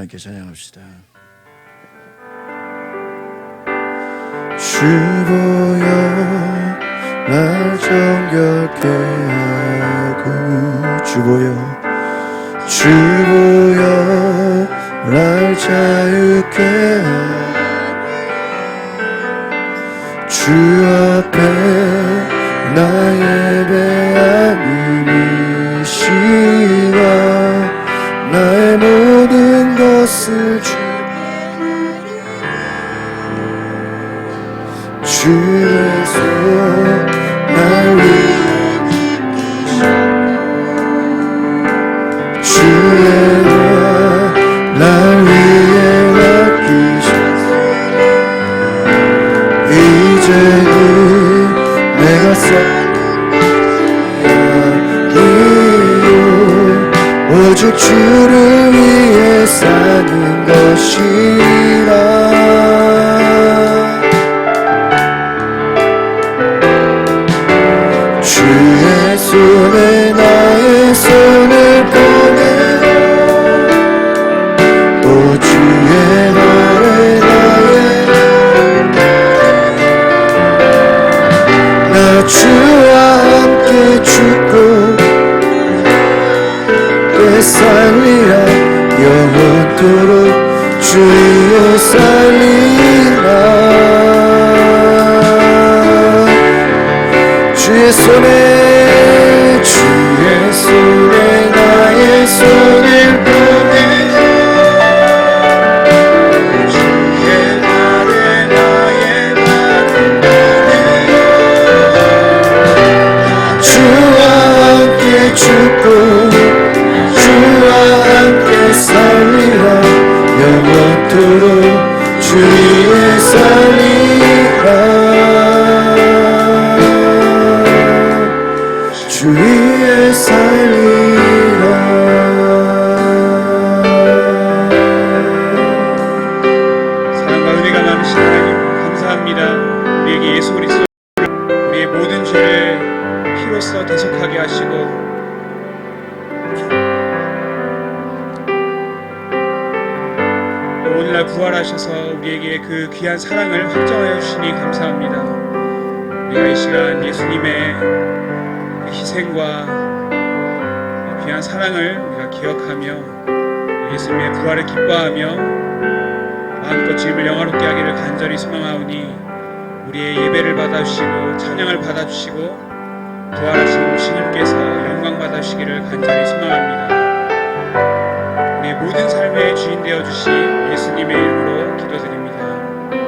함께 찬양합시다. 주보여 날 정결케 하고, 주보여 날 자유케 하고, 주 앞에 나 예배하는 이 시간 나의 모든 것을 주의 손 날 위해 주의 날 위해 맡기셔서 이제는 내가 오직 주를 위해 사는 것이라. 주의 손에 나의 손을 보내고, 또 주의 발에 나 주와 함께 죽고 살리라. 영원토록 주 위에 살리라. 주의 손에 나의 손을 보내고, 주의 발에 나의 발을 보내고, 주와 함께 죽고 함께 살리라. 영원토록 주 위에 살리라. 주 위에 살리라. 사랑과 은혜가 많으신 하나님 감사합니다. 우리에게 예수 그리스도를 우리의 모든 죄를 피로써 대속하게 하시고, 오늘날 부활하셔서 우리에게 그 귀한 사랑을 확정하여 주시니 감사합니다. 우리가 이 시간 예수님의 희생과 귀한 사랑을 우리가 기억하며 예수님의 부활을 기뻐하며 마음껏 주님을 영화롭게 하기를 간절히 소망하오니, 우리의 예배를 받아주시고 찬양을 받아주시고 부활하신 주님께서 영광 받아주시기를 간절히 소망합니다. 우리의 모든 삶의 주인 되어주신 예수님의 이름으로 기도드립니다. 아멘.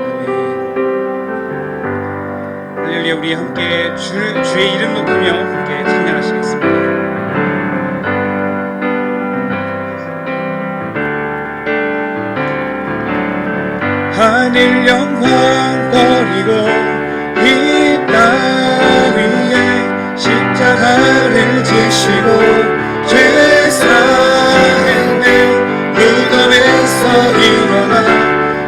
할렐루야. 우리 함께 주의 이름 높이며 함께 찬양하시겠습니다. 하늘 영광 버리고 이 땅 위에 십자가를 지시고 죄사했네. 무덤에서 일어나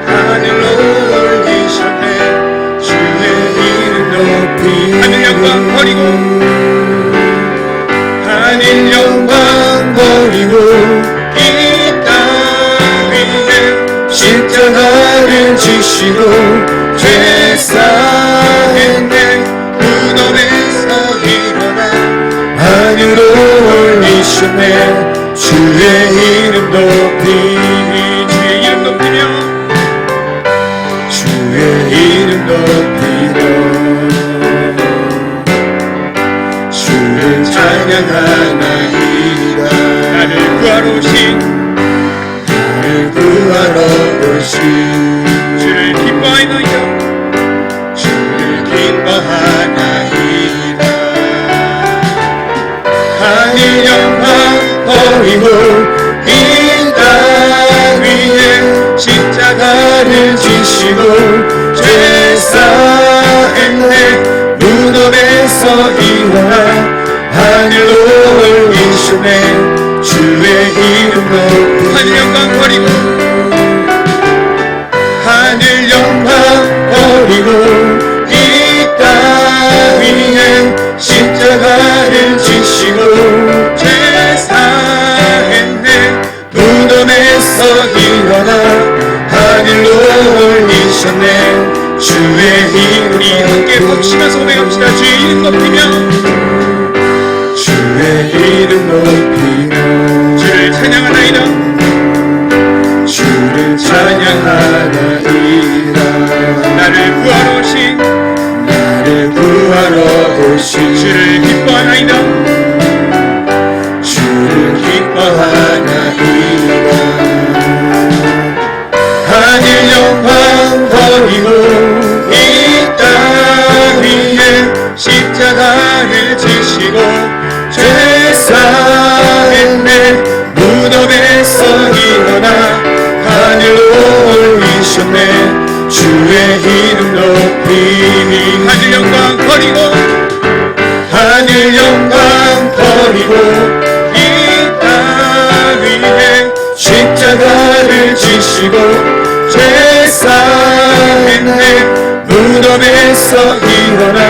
하늘로 올리셨네. 주의 이름 높이 하늘 영광 버리고 이 땅 위에 십자가를 지시고 죄사했네. 무덤에서 일어나 하늘로 올리셨네. 주의 이름 높이 주의 이름 높이며 주의 이름 높이며 주를 찬양하나이다. 나를 구하러 오신 주를 기뻐하나이다. 주를 기뻐하나이다. 하늘 영광 버리고 이 땅 위에 십자가를 지시고 죄사했네. 무덤에서 일어나 하늘로 올리셨네. 주의 이름 높이 하늘 영광 버리고 이 땅 위에 십자가를 지시고 죄사했네. 무덤에서 일어나 하늘로 올리셨네. 주의 이름 우리 함께 박수치면서 고백합시다. 주의 이름 높이며 주의 이름 높이며 주를 찬양하나이다. 주를 찬양하나이다. 나를 구하러 오신 나를 구하러 오신 주를 기뻐하나이다. 주를 기뻐하나이다. 하늘 영광 버리고 이 땅 위에 십자가를 지시고 죄사했네. 무덤에서 일어나 하늘로 올리셨네. 주의 이름 높이니 하늘 영광 버리고 하늘 영광 버리고 이 땅 위에 십자가를 지시고 죄사했네. 무덤에서 일어나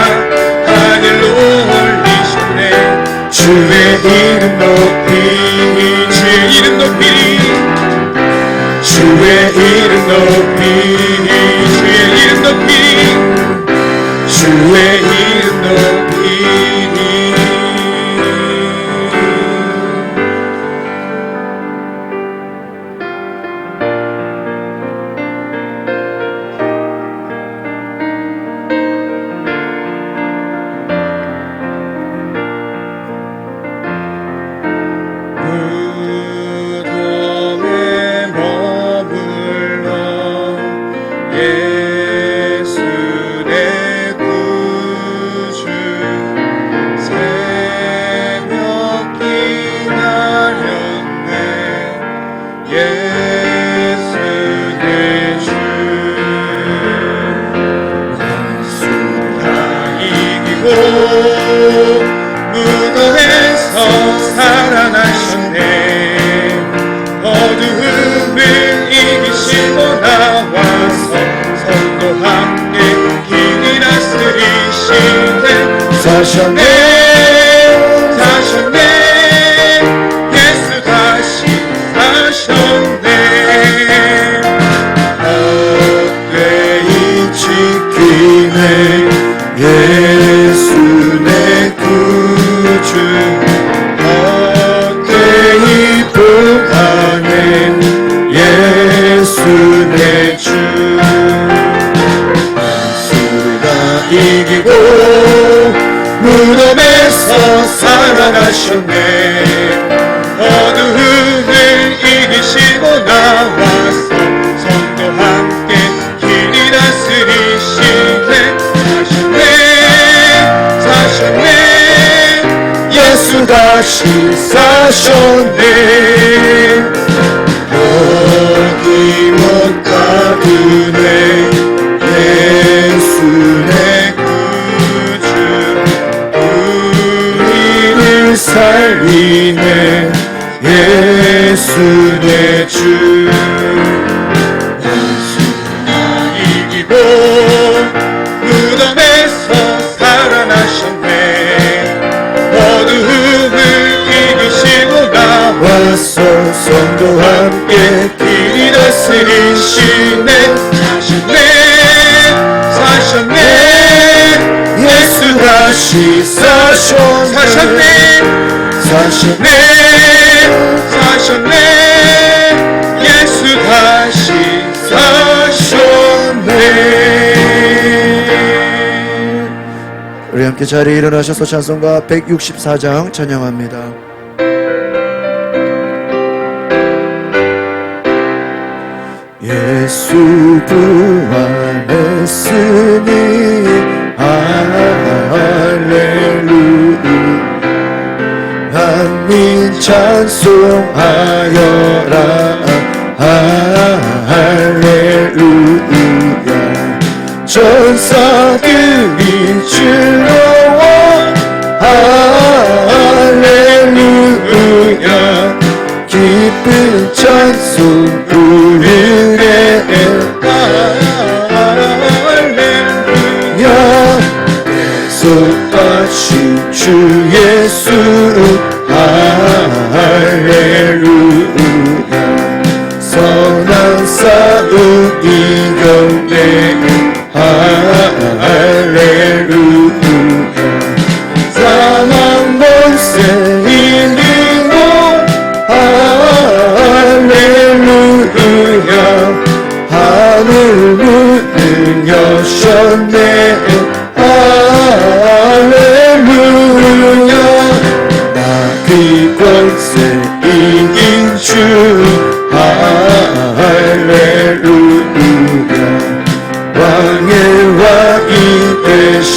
하늘로 올리셨네. 주의 이름 높이니 주의 이름 높이니 주의 이름 높이니 주의 이름 높이니 주의 이름 높이니 무덤에 머물러 예수 내 구주 새벽 기다렸네. 예수 내 주 다 이기고 무덤에서 살아나셨네. 어두움을 이기시고 나와서 성도 함께 길이 다스리시네. 사셨네 사셨네. 예수 다시 사셨네. 헛되이 지키네. 예수 내 구주 헛되이 보하네. 예수 내 주 예수가 이기고 무덤에서 살아나셨네. 어두움을 이기시고 나와서 성도 함께 길이 다스리시네. 사셨네. 예수 다시 사셨네. 어디 못 가두네. 예수 내 구주 우리를 살리네. 예수 내 주 다 이기고 무덤에서 살아나셨네. 어두움을 이기시고 와서 성도 함께 길이 다스리시네. 사셨네. 예수 다시 사셨네. 사셨네. 예수 다시 사셨네. 우리 함께 자리에 일어나셔서 찬송가 164장 찬양합니다. 예수 부활했으니 할렐루야. 만민 찬송하여라. 할렐루야. 전사들이 즐거워. 할렐루야. 기쁜 찬송 부르네. 할렐루야. 계속하신 주 예수. 할렐루야. 선한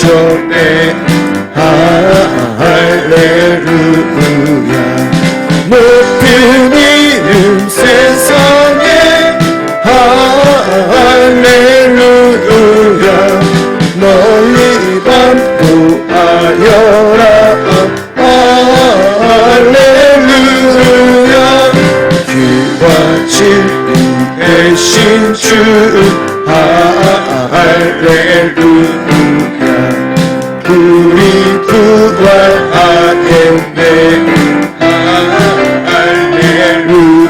전에 할렐루야 높은 이름 세상에 할렐루야 너희 반포하여라 할렐루야 귀와 진리 되신 주 할렐루야 우리 부활하겠네 할렐루야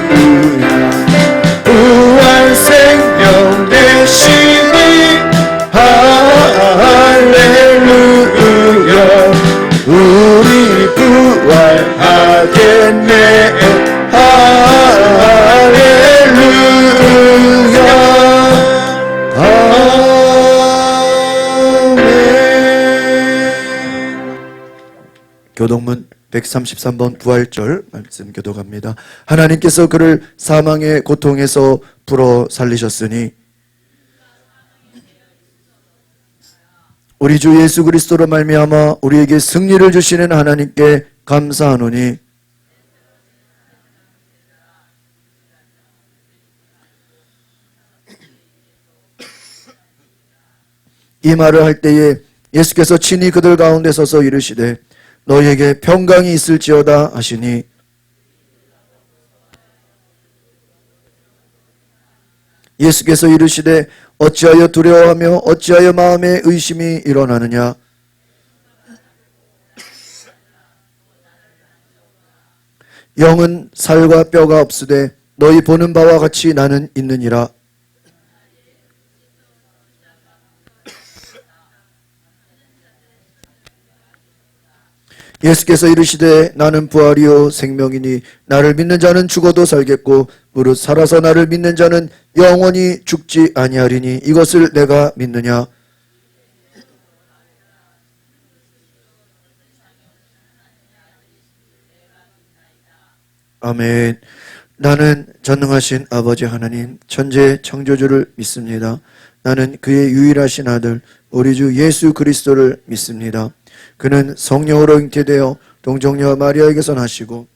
부활 생명 되시니 할렐루야 우리 부활하겠네 할렐루야 아멘. 교동문 133번 부활절 말씀 교독합니다. 하나님께서 그를 사망의 고통에서 풀어 살리셨으니 우리 주 예수 그리스도로 말미암아 우리에게 승리를 주시는 하나님께 감사하노니 이 말을 할 때에 예수께서 친히 그들 가운데 서서 이르시되 너희에게 평강이 있을지어다 하시니 예수께서 이르시되 어찌하여 두려워하며 어찌하여 마음에 의심이 일어나느냐 영은 살과 뼈가 없으되 너희 보는 바와 같이 나는 있느니라. 예수께서 이르시되 나는 부활이요 생명이니 나를 믿는 자는 죽어도 살겠고 무릇 살아서 나를 믿는 자는 영원히 죽지 아니하리니 이것을 내가 믿느냐. 아멘. 나는 전능하신 아버지 하나님 천재 창조주를 믿습니다. 나는 그의 유일하신 아들 우리 주 예수 그리스도를 믿습니다. 그는 성령으로 잉태되어 동정녀 마리아에게서 나시고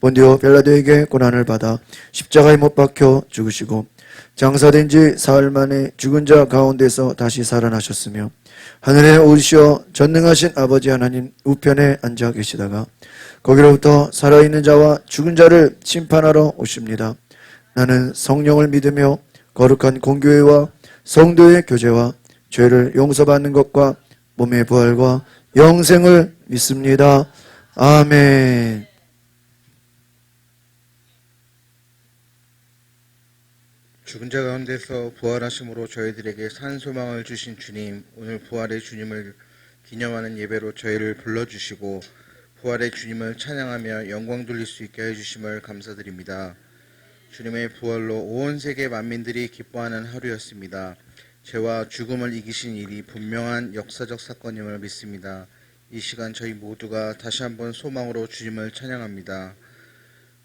본디오 빌라도에게 고난을 받아 십자가에 못 박혀 죽으시고 장사된 지 사흘 만에 죽은 자 가운데서 다시 살아나셨으며 하늘에 오르시어 전능하신 아버지 하나님 우편에 앉아 계시다가 거기로부터 살아있는 자와 죽은 자를 심판하러 오십니다. 나는 성령을 믿으며 거룩한 공교회와 성도의 교제와 죄를 용서받는 것과 몸의 부활과 영생을 믿습니다. 아멘. 죽은 자 가운데서 부활하심으로 저희들에게 산 소망을 주신 주님, 오늘 부활의 주님을 기념하는 예배로 저희를 불러주시고 부활의 주님을 찬양하며 영광 돌릴 수 있게 해주심을 감사드립니다. 주님의 부활로 온 세계 만민들이 기뻐하는 하루였습니다. 죄와 죽음을 이기신 일이 분명한 역사적 사건임을 믿습니다. 이 시간 저희 모두가 다시 한번 소망으로 주님을 찬양합니다.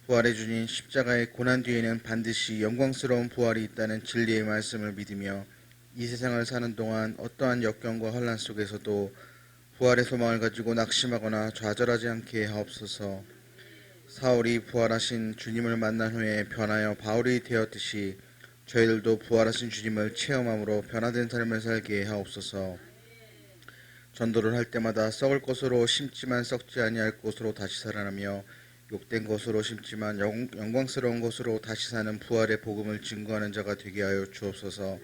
부활의 주님 십자가의 고난 뒤에는 반드시 영광스러운 부활이 있다는 진리의 말씀을 믿으며 이 세상을 사는 동안 어떠한 역경과 혼란 속에서도 부활의 소망을 가지고 낙심하거나 좌절하지 않게 하옵소서. 사울이 부활하신 주님을 만난 후에 변하여 바울이 되었듯이 저희들도 부활하신 주님을 체험함으로 변화된 삶을 살게 하옵소서. 전도를 할 때마다 썩을 것으로 심지만 썩지 아니할 것으로 다시 살아나며 욕된 것으로 심지만 영광스러운 것으로 다시 사는 부활의 복음을 증거하는 자가 되게 하여 주옵소서.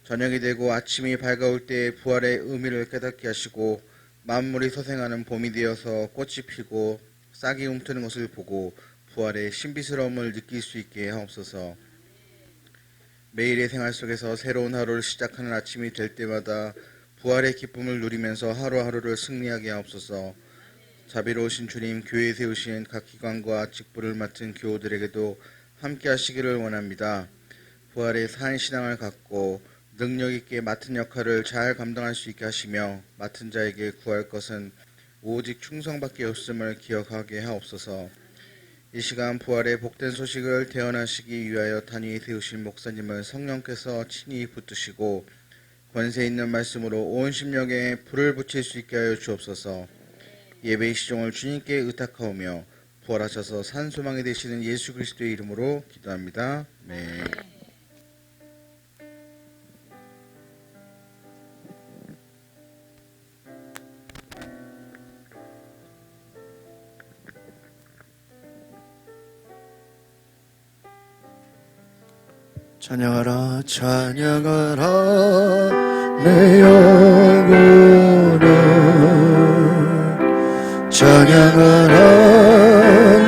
저녁이 되고 아침이 밝아올 때 부활의 의미를 깨닫게 하시고 만물이 서생하는 봄이 되어서 꽃이 피고 싹이 움트는 것을 보고 부활의 신비스러움을 느낄 수 있게 하옵소서. 매일의 생활 속에서 새로운 하루를 시작하는 아침이 될 때마다 부활의 기쁨을 누리면서 하루하루를 승리하게 하옵소서. 자비로우신 주님, 교회에 세우신 각 기관과 직분을 맡은 교우들에게도 함께 하시기를 원합니다. 부활의 산 신앙을 갖고 능력 있게 맡은 역할을 잘 감당할 수 있게 하시며 맡은 자에게 구할 것은 오직 충성밖에 없음을 기억하게 하옵소서. 이 시간 부활의 복된 소식을 대언하시기 위하여 단위에 세우신 목사님을 성령께서 친히 붙드시고 권세 있는 말씀으로 온 심령에 불을 붙일 수 있게 하여 주옵소서. 예배의 시종을 주님께 의탁하오며 부활하셔서 산 소망이 되시는 예수 그리스도의 이름으로 기도합니다. 아멘. 찬양하라 찬양하라 내 영혼아 찬양하라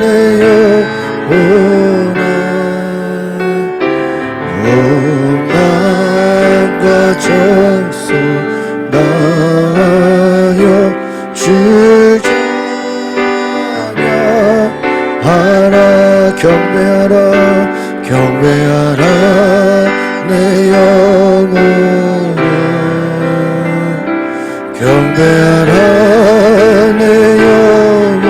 내 영혼아 오만과 정성 나여 주 찬양하라 경배하라 경배하라 내 영혼아 경배하라 내 영혼아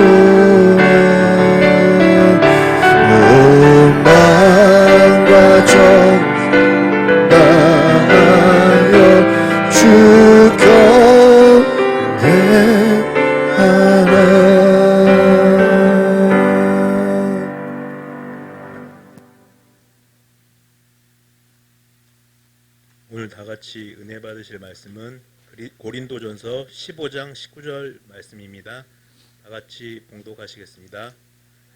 오만과 정당하여 주 경배하라. 오늘 다 같이 은혜 받으실 말씀은 고린도전서 15장 19절 말씀입니다. 다 같이 봉독하시겠습니다.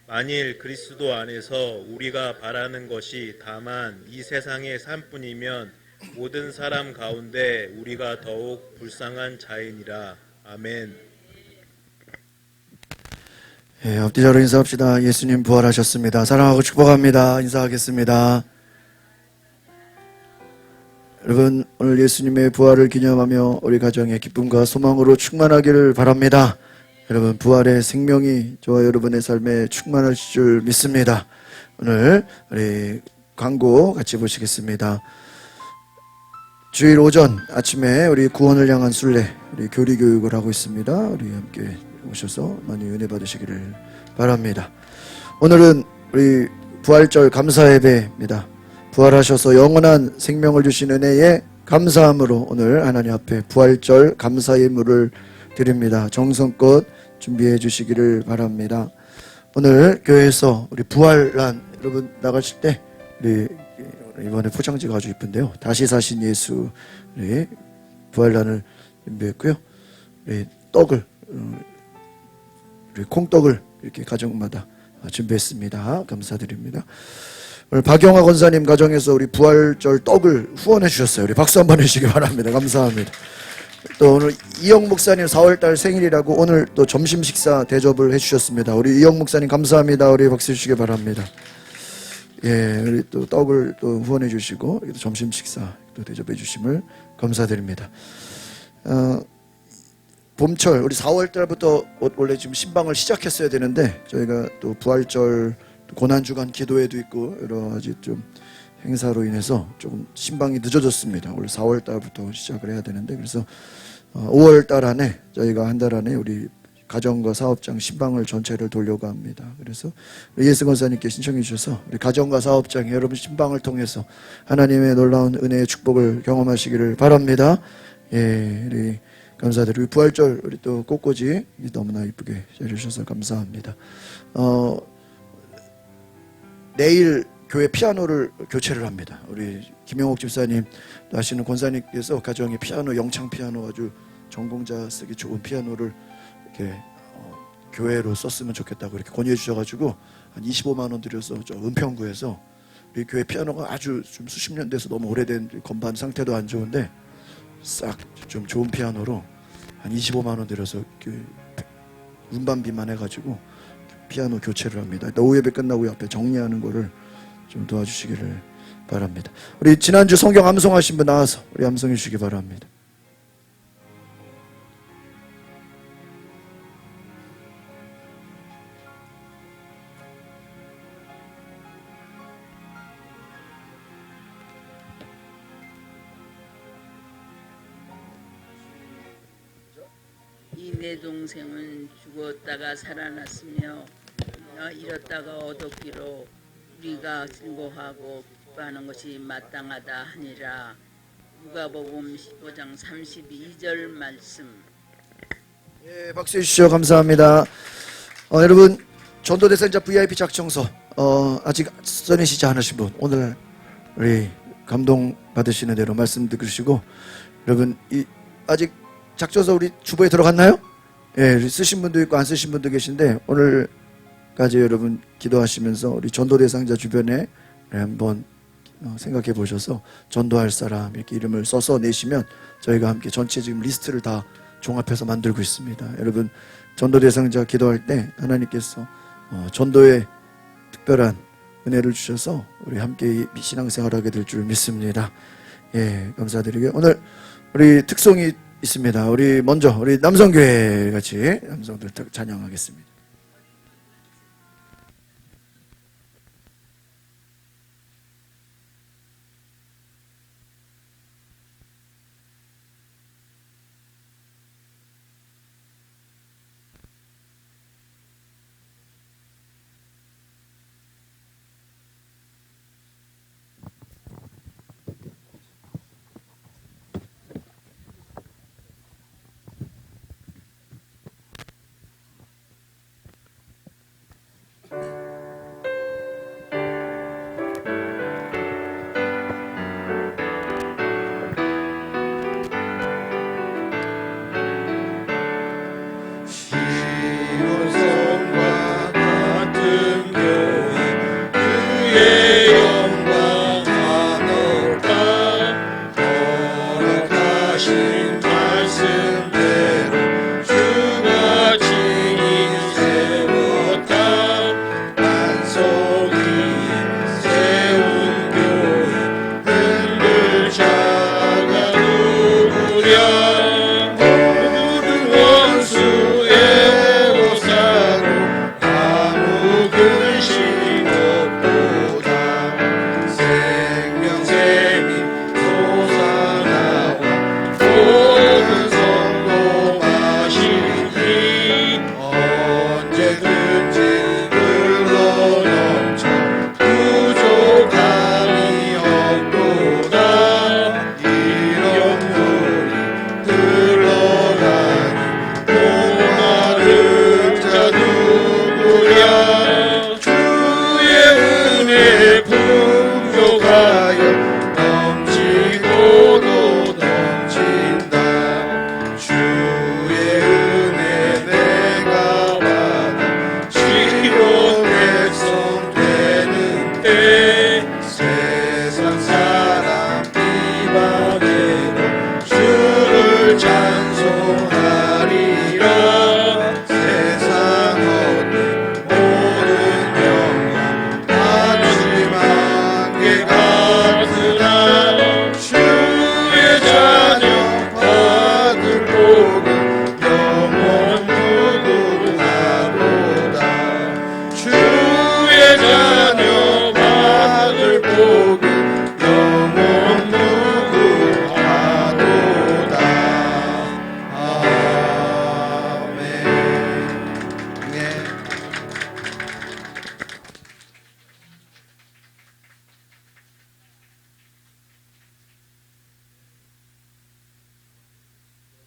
만일 그리스도 안에서 우리가 바라는 것이 다만 이 세상의 삶뿐이면 모든 사람 가운데 우리가 더욱 불쌍한 자이니라. 아멘. 예, 엎드려 인사합시다. 예수님 부활하셨습니다. 사랑하고 축복합니다. 인사하겠습니다. 여러분, 오늘 예수님의 부활을 기념하며 우리 가정의 기쁨과 소망으로 충만하기를 바랍니다. 여러분, 부활의 생명이 저와 여러분의 삶에 충만하실 줄 믿습니다. 오늘 우리 광고 같이 보시겠습니다. 주일 오전 아침에 우리 구원을 향한 순례, 우리 교리 교육을 하고 있습니다. 우리 함께 오셔서 많이 은혜 받으시기를 바랍니다. 오늘은 우리 부활절 감사 예배입니다. 부활하셔서 영원한 생명을 주신 은혜에 감사함으로 오늘 하나님 앞에 부활절 감사 예물을 드립니다. 정성껏 준비해 주시기를 바랍니다. 오늘 교회에서 우리 부활란 여러분 나가실 때 우리 이번에 포장지가 아주 이쁜데요. 다시 사신 예수 우리 부활란을 준비했고요. 우리 떡을 우리 콩떡을 이렇게 가정마다 준비했습니다. 감사드립니다. 오늘 박영화 권사님 가정에서 우리 부활절 떡을 후원해 주셨어요. 우리 박수 한번 해주시기 바랍니다. 감사합니다. 또 오늘 이영 목사님 4월달 생일이라고 오늘 또 점심 식사 대접을 해주셨습니다. 우리 이영 목사님 감사합니다. 우리 박수 주시기 바랍니다. 예, 우리 또 떡을 또 후원해 주시고 또 점심 식사 또 대접해 주심을 감사드립니다. 봄철 우리 4월달부터 원래 지금 신방을 시작했어야 되는데 저희가 또 부활절 고난주간 기도회도 있고 여러 가지 좀 행사로 인해서 조금 신방이 늦어졌습니다. 원래 4월 달부터 시작을 해야 되는데 그래서 5월 달 안에 저희가 한 달 안에 우리 가정과 사업장 신방을 전체를 돌려고 합니다. 그래서 예수 권사님께 신청해 주셔서 우리 가정과 사업장 여러분 신방을 통해서 하나님의 놀라운 은혜의 축복을 경험하시기를 바랍니다. 예, 우리 감사드리고 부활절 우리 또 꽃꽂이 너무나 이쁘게 해주셔서 감사합니다. 내일 교회 피아노를 교체를 합니다. 우리 김영옥 집사님 하시는 권사님께서 가정에 피아노 영창 피아노 아주 전공자 쓰기 좋은 피아노를 이렇게 교회로 썼으면 좋겠다고 이렇게 권유해 주셔가지고 한 25만 원 들여서 저 은평구에서 우리 교회 피아노가 아주 좀 수십 년 돼서 너무 오래된 건반 상태도 안 좋은데 싹 좀 좋은 피아노로 한 25만 원 들여서 운반비만 해가지고 피아노 교체를 합니다. 일단 오후 예배 끝나고 옆에 정리하는 거를 좀 도와주시기를 바랍니다. 우리 지난주 성경 암송하신 분 나와서 우리 암송해 주시기 바랍니다. 이 내 동생은 죽었다가 살아났으며 잃었다가 얻었기로 우리가 즐거워하고 기뻐하는 것이 마땅하다 하니라. 누가복음 15장 32절 말씀. 예, 박수해 주시죠. 감사합니다. 여러분, 전도 대상자 VIP 작성서 아직 써내시지 않으신 분, 오늘 우리 감동 받으시는 대로 말씀 들으시고, 여러분 아직 작성서 우리 주보에 들어갔나요? 예, 쓰신 분도 있고 안 쓰신 분도 계신데, 오늘까지 여러분 기도하시면서 우리 전도 대상자 주변에 한번 생각해 보셔서 전도할 사람 이렇게 이름을 써서 내시면 저희가 함께 전체 지금 리스트를 다 종합해서 만들고 있습니다. 여러분, 전도 대상자 기도할 때 하나님께서 전도에 특별한 은혜를 주셔서 우리 함께 신앙생활하게 될 줄 믿습니다. 예, 감사드리고요. 오늘 우리 특송이 있습니다. 우리 먼저 우리 남성교회 같이 남성들 찬양하겠습니다.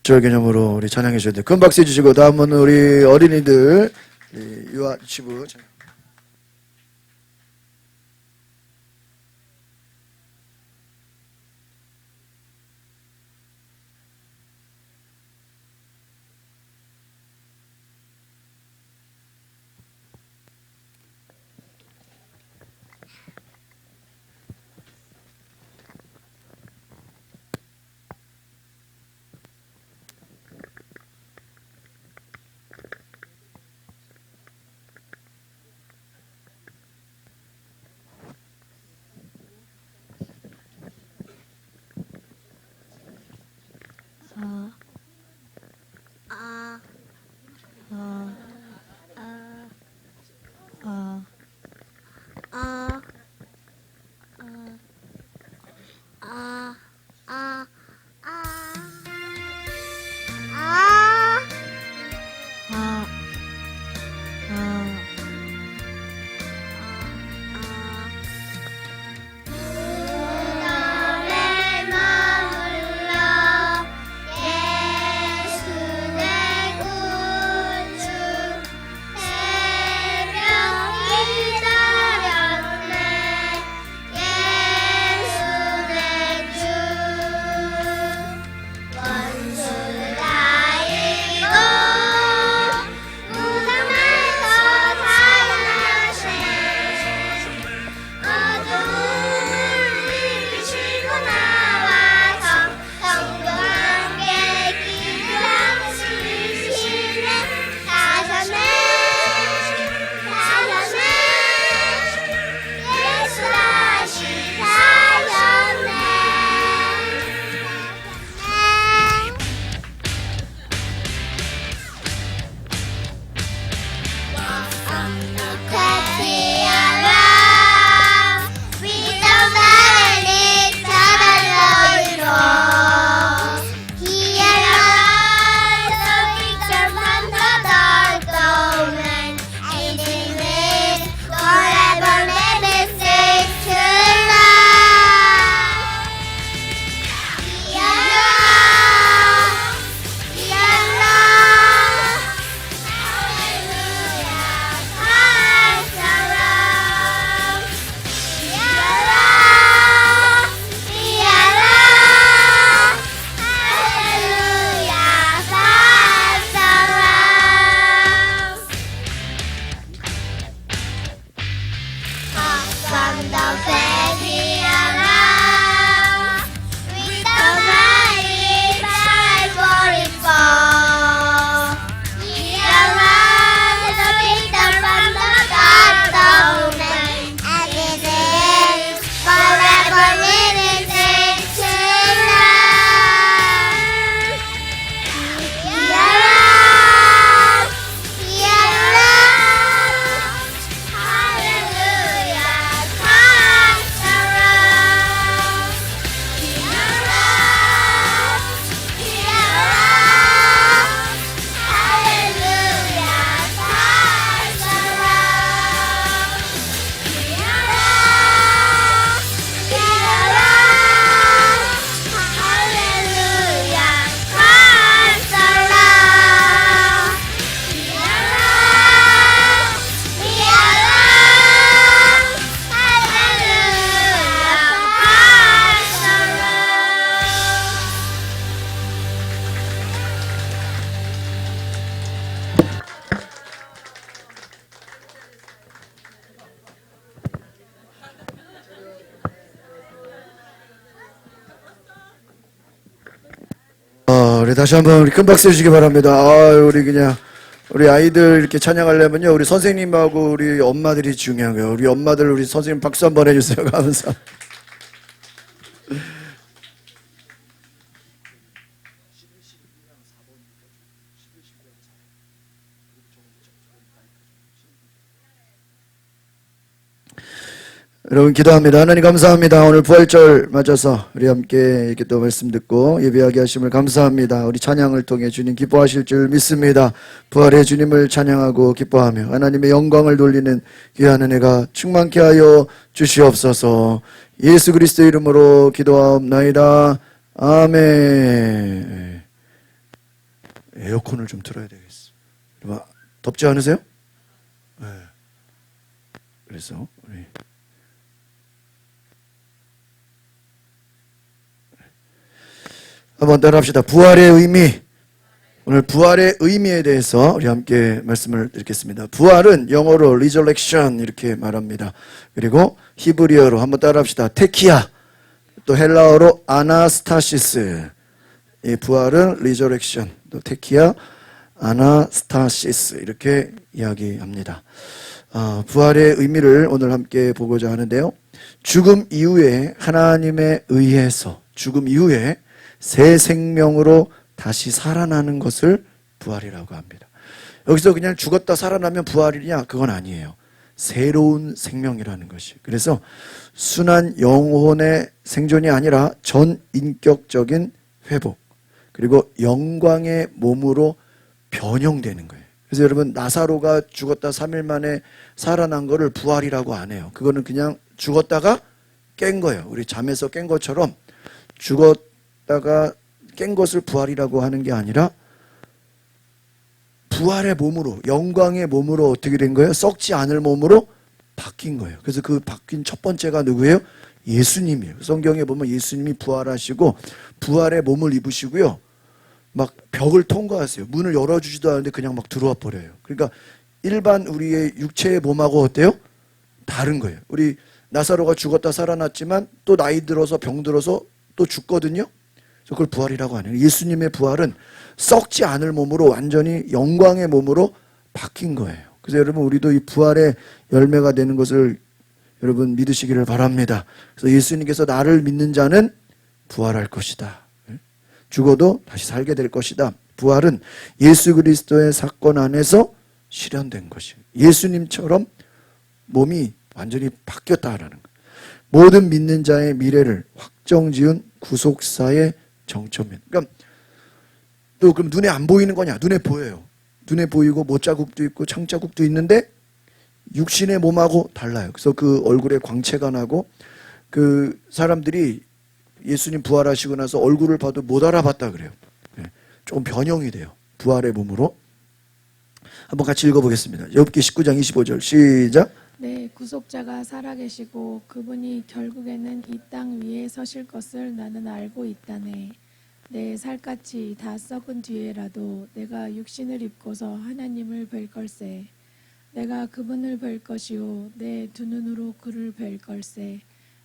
절 개념으로 우리 찬양해 주셔야 돼요. 큰 박수 해주시고, 다음은 우리 어린이들 유아치부 찬양. 그날의 마음을 우리 다시 한번 우리 큰 박수 해주시기 바랍니다. 우리 그냥 우리 아이들 이렇게 찬양하려면요, 우리 선생님하고 우리 엄마들이 중요한 거예요. 우리 엄마들 우리 선생님 박수 한번 해주세요. 감사. 여러분 기도합니다. 하나님 감사합니다. 오늘 부활절 맞아서 우리 함께 이렇게 또 말씀 듣고 예배하게 하심을 감사합니다. 우리 찬양을 통해 주님 기뻐하실 줄 믿습니다. 부활의 주님을 찬양하고 기뻐하며 하나님의 영광을 돌리는 귀한 은혜가 충만케 하여 주시옵소서. 예수 그리스도 이름으로 기도하옵나이다. 아멘. 에어컨을 좀 틀어야 되겠어. 여러분 덥지 않으세요? 네. 그래서 우리 한번 따라합시다. 부활의 의미. 오늘 부활의 의미에 대해서 우리 함께 말씀을 드리겠습니다. 부활은 영어로 resurrection 이렇게 말합니다. 그리고 히브리어로 한번 따라합시다. 테키아. 또 헬라어로 아나스타시스. 이 부활은 resurrection. 또 테키아, 아나스타시스 이렇게 이야기합니다. 부활의 의미를 오늘 함께 보고자 하는데요. 죽음 이후에 하나님에 의해서 죽음 이후에 새 생명으로 다시 살아나는 것을 부활이라고 합니다. 여기서 그냥 죽었다 살아나면 부활이냐? 그건 아니에요. 새로운 생명이라는 것이. 그래서 순한 영혼의 생존이 아니라 전 인격적인 회복, 그리고 영광의 몸으로 변형되는 거예요. 그래서 여러분 나사로가 죽었다 3일 만에 살아난 거를 부활이라고 안 해요. 그거는 그냥 죽었다가 깬 거예요. 우리 잠에서 깬 것처럼 죽었다가 깬 것을 부활이라고 하는 게 아니라 부활의 몸으로, 영광의 몸으로 어떻게 된 거예요? 썩지 않을 몸으로 바뀐 거예요. 그래서 그 바뀐 첫 번째가 누구예요? 예수님이에요. 성경에 보면 예수님이 부활하시고 부활의 몸을 입으시고요, 막 벽을 통과하세요. 문을 열어주지도 않는데 그냥 막 들어와 버려요. 그러니까 일반 우리의 육체의 몸하고 어때요? 다른 거예요. 우리 나사로가 죽었다 살아났지만 또 나이 들어서 병 들어서 또 죽거든요. 그걸 부활이라고 하네요. 예수님의 부활은 썩지 않을 몸으로 완전히 영광의 몸으로 바뀐 거예요. 그래서 여러분 우리도 이 부활의 열매가 되는 것을 여러분 믿으시기를 바랍니다. 그래서 예수님께서 나를 믿는 자는 부활할 것이다. 죽어도 다시 살게 될 것이다. 부활은 예수 그리스도의 사건 안에서 실현된 것이에요. 예수님처럼 몸이 완전히 바뀌었다라는 거예요. 모든 믿는 자의 미래를 확정지은 구속사의 정점입니다. 그러니까 또 그럼 눈에 안 보이는 거냐? 눈에 보여요. 눈에 보이고 못자국도 있고 창자국도 있는데 육신의 몸하고 달라요. 그래서 그 얼굴에 광채가 나고 그 사람들이 예수님 부활하시고 나서 얼굴을 봐도 못 알아봤다 그래요. 조금 변형이 돼요. 부활의 몸으로. 한번 같이 읽어보겠습니다. 욥기 19장 25절 시작. 네, 구속자가 살아계시고 그분이 결국에는 이 땅 위에 서실 것을 나는 알고 있다네. 내 살갗이 다 썩은 뒤에라도 내가 육신을 입고서 하나님을 뵐 걸세. 내가 그분을 뵐 것이요 내 두 눈으로 그를 뵐 걸세.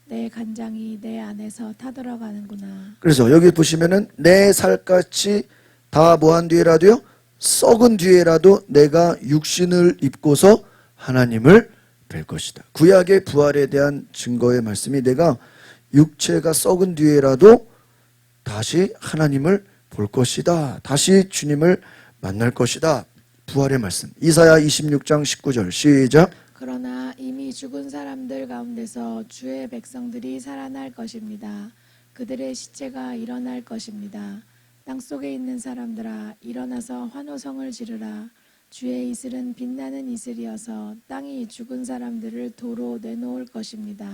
내 간장이 내 안에서 타들어가는구나. 그래서 여기 보시면은 내 살갗이 다 뭐한 뒤에라도요, 썩은 뒤에라도 내가 육신을 입고서 하나님을 뵐 것이다. 구약의 부활에 대한 증거의 말씀이 내가 육체가 썩은 뒤에라도 다시 하나님을 볼 것이다. 다시 주님을 만날 것이다. 부활의 말씀. 이사야 26장 19절 시작. 그러나 이미 죽은 사람들 가운데서 주의 백성들이 살아날 것입니다. 그들의 시체가 일어날 것입니다. 땅속에 있는 사람들아 일어나서 환호성을 지르라. 주의 이슬은 빛나는 이슬이어서 땅이 죽은 사람들을 도로 내놓을 것입니다.